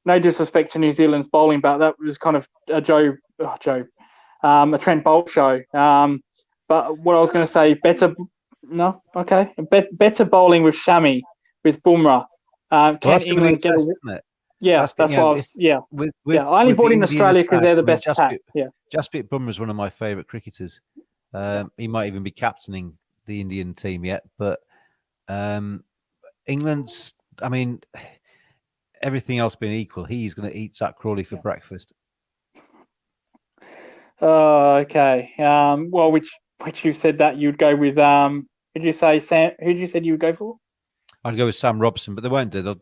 no disrespect to New Zealand's bowling, but that was kind of a Trent Bolt show. But what I was going to say, better bowling with Shami, with Bumrah. Can England get? Yeah, that's what I was. Yeah, I only brought in Australia because they're the best attack. Yeah, Jasprit Bumrah is one of my favourite cricketers. He might even be captaining the Indian team yet, but England's. I mean, everything else being equal, he's going to eat Zach Crawley for breakfast. Oh, okay. Well, which you said that you'd go with. Did you say Sam? Who did you said you would go for? I'd go with Sam Robson, but they won't do.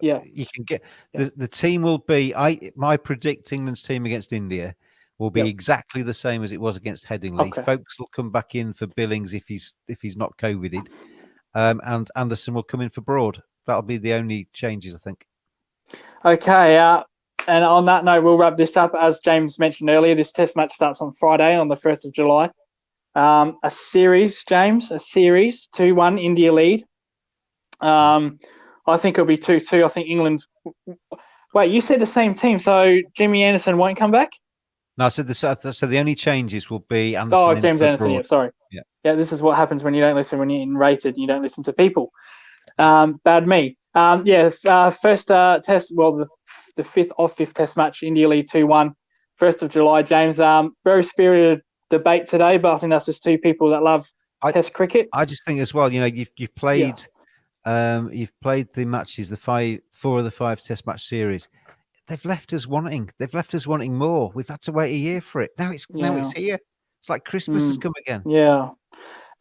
You can get the team will be. I predict England's team against India will be exactly the same as it was against Headingley. Okay. Folks will come back in for Billings if he's not COVIDed, and Anderson will come in for Broad. That'll be the only changes, I think. Okay. And on that note, we'll wrap this up. As James mentioned earlier, this Test match starts on Friday, on the 1st of July. A series, James, 2-1 India lead. I think it'll be 2-2. I think England. Wait, you said the same team, so Jimmy Anderson won't come back? No, so the only changes will be Anderson. Oh, James Anderson. Broad. Yeah, sorry. Yeah, this is what happens when you don't listen. When you're rated, you don't listen to people. Bad me. First test. Well, the fifth test match, India lead 2-1, 1st of July. James, very spirited debate today, but I think that's just two people that love Test cricket. I just think as well, you know, you've played the matches, the 4 of the 5 Test match series. They've left us wanting more. We've had to wait a year for it. Now it's here. It's like Christmas has come again. Yeah,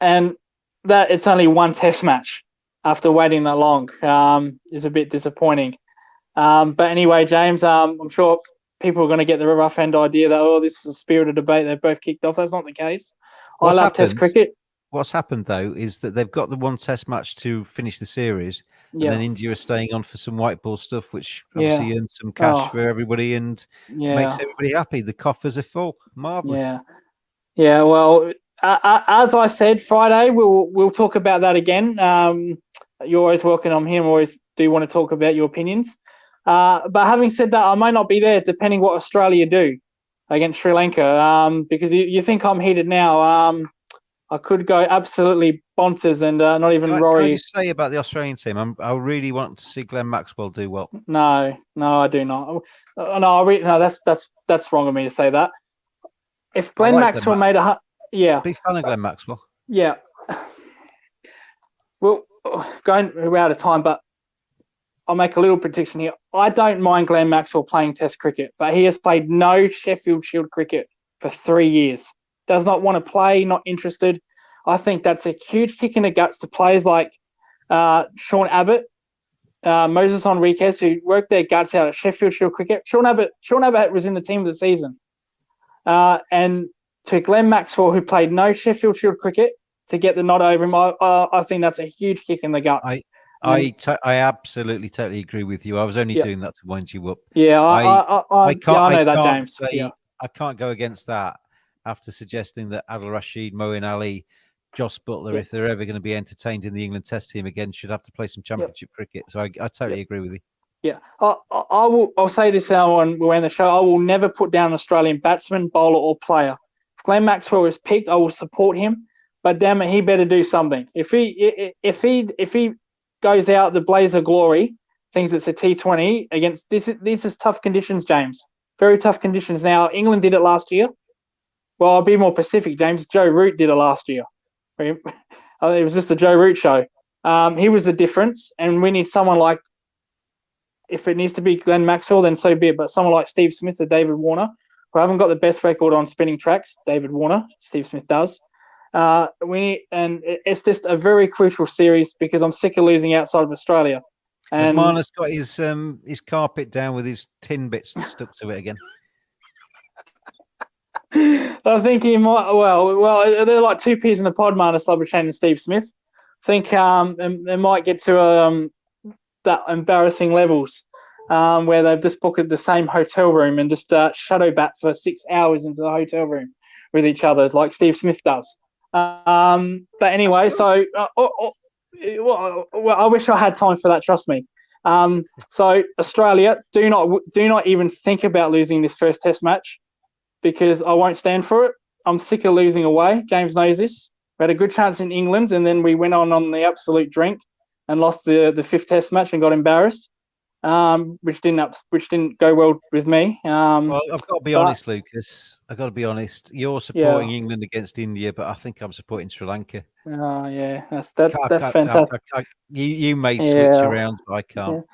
and that it's only one Test match after waiting that long is a bit disappointing. But anyway, James, I'm sure people are going to get the rough end idea that, this is a spirited debate. They've both kicked off. That's not the case. I love Test cricket. What's happened, though, is that they've got the one Test match to finish the series, and then India is staying on for some white ball stuff, which obviously earns some cash for everybody and makes everybody happy. The coffers are full. Marvellous. Yeah. Well, as I said, Friday, we'll talk about that again. You're always welcome. I'm here. I always do want to talk about your opinions. But having said that, I might not be there depending what Australia do against Sri Lanka. Because you think I'm heated now. I could go absolutely bonkers and not even Rory. Can I just say about the Australian team? I really want to see Glenn Maxwell do well. No, I do not. That's wrong of me to say that. If Glenn Maxwell made big fan of Glenn Maxwell. Yeah. Well, we're out of time, but I'll make a little prediction here. I don't mind Glenn Maxwell playing Test cricket, but he has played no Sheffield Shield cricket for 3 years. Does not want to play, not interested. I think that's a huge kick in the guts to players like Sean Abbott, Moses Enriquez, who worked their guts out at Sheffield Shield cricket. Sean Abbott was in the team of the season. And to Glenn Maxwell, who played no Sheffield Shield cricket, to get the nod over him, I think that's a huge kick in the guts. I absolutely totally agree with you. I was only doing that to wind you up. Yeah, I know that, can't James. say I can't go against that after suggesting that Adil Rashid, Moeen Ali, Joss Butler, if they're ever going to be entertained in the England Test team again, should have to play some Championship cricket. So I totally agree with you. Yeah, I'll say this now when we're in the show. I will never put down an Australian batsman, bowler, or player. If Glenn Maxwell is picked, I will support him. But damn it, he better do something. If he goes out the blaze of glory, thinks it's a T20 against this is tough conditions, James. Very tough conditions. Now England did it last year. Well, I'll be more specific, James. Joe Root did it last year. It was just the Joe Root show. He was the difference, and we need someone like. If it needs to be Glenn Maxwell, then so be it. But someone like Steve Smith or David Warner, who haven't got the best record on spinning tracks, David Warner, Steve Smith does. It's just a very crucial series because I'm sick of losing outside of Australia. Has Marnus got his carpet down with his tin bits stuck to it again? I think he might. Well, they're like two peas in a pod, Marnus Labuschagne and Steve Smith. I think they might get to that embarrassing levels where they've just booked the same hotel room and just shadow bat for 6 hours into the hotel room with each other, like Steve Smith does. But anyway, so I wish I had time for that. Trust me. So Australia, do not even think about losing this first Test match because I won't stand for it. I'm sick of losing away. James knows this. We had a good chance in England, and then we went on the absolute drink and lost the fifth Test match and got embarrassed, which didn't go well with me. Well, I've got to be honest, Lucas. I've got to be honest. You're supporting England against India, but I think I'm supporting Sri Lanka. Oh yeah, that's fantastic. You may switch around, but I can't.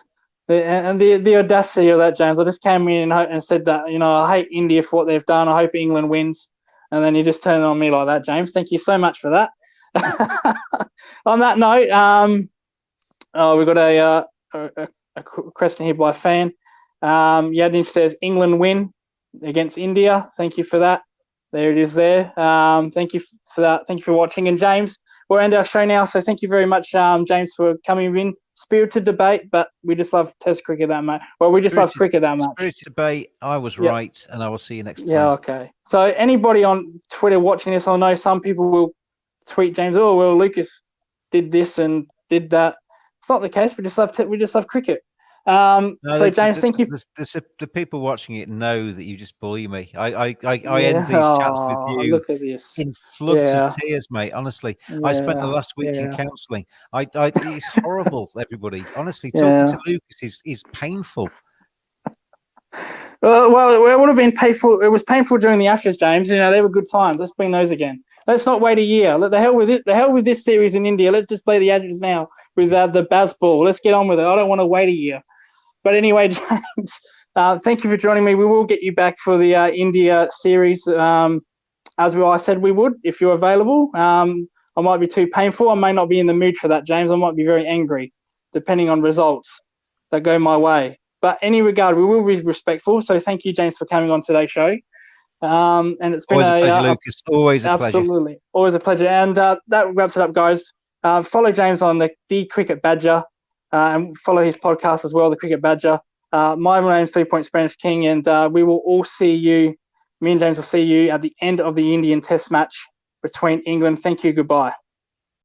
Yeah. And the audacity of that, James. I just came in and said that I hate India for what they've done. I hope England wins, and then you just turn on me like that, James. Thank you so much for that. On that note, we've got a question here by a fan. Yadin says England win against India. Thank you for that. There it is there. Thank you for that. Thank you for watching. And James, we'll end our show now. So thank you very much, James, for coming in. Spirited debate, but we just love Test cricket that much. Well, we just love cricket that much. Spirited debate. I was right, and I will see you next time. Yeah, okay. So anybody on Twitter watching this, I know some people will tweet James, oh, well, Lucas did this and did that. It's not the case. We just love cricket. James, thank you. The people watching it know that you just bully me. I end these chats with you look at this. in floods of tears, mate. Honestly, I spent the last week in counselling. It's horrible, everybody. Honestly, talking to Lucas is painful. Well, it would have been painful. It was painful during the Ashes, James. They were good times. Let's bring those again. Let's not wait a year. The hell with it. The hell with this series in India. Let's just play the Ashes now with the Baz ball. Let's get on with it. I don't want to wait a year. But anyway, James, thank you for joining me. We will get you back for the India series, as I said we would, if you're available. I might be too painful. I may not be in the mood for that, James. I might be very angry, depending on results that go my way. But any regard, we will be respectful. So thank you, James, for coming on today's show. And it's been always a pleasure, Lucas. Always a pleasure. Absolutely. Always a pleasure. And that wraps it up, guys. Follow James on the Cricket Badger. And follow his podcast as well, The Cricket Badger. My name's 3 Point Spanish King, and we will all see you. Me and James will see you at the end of the Indian Test match between England. Thank you. Goodbye.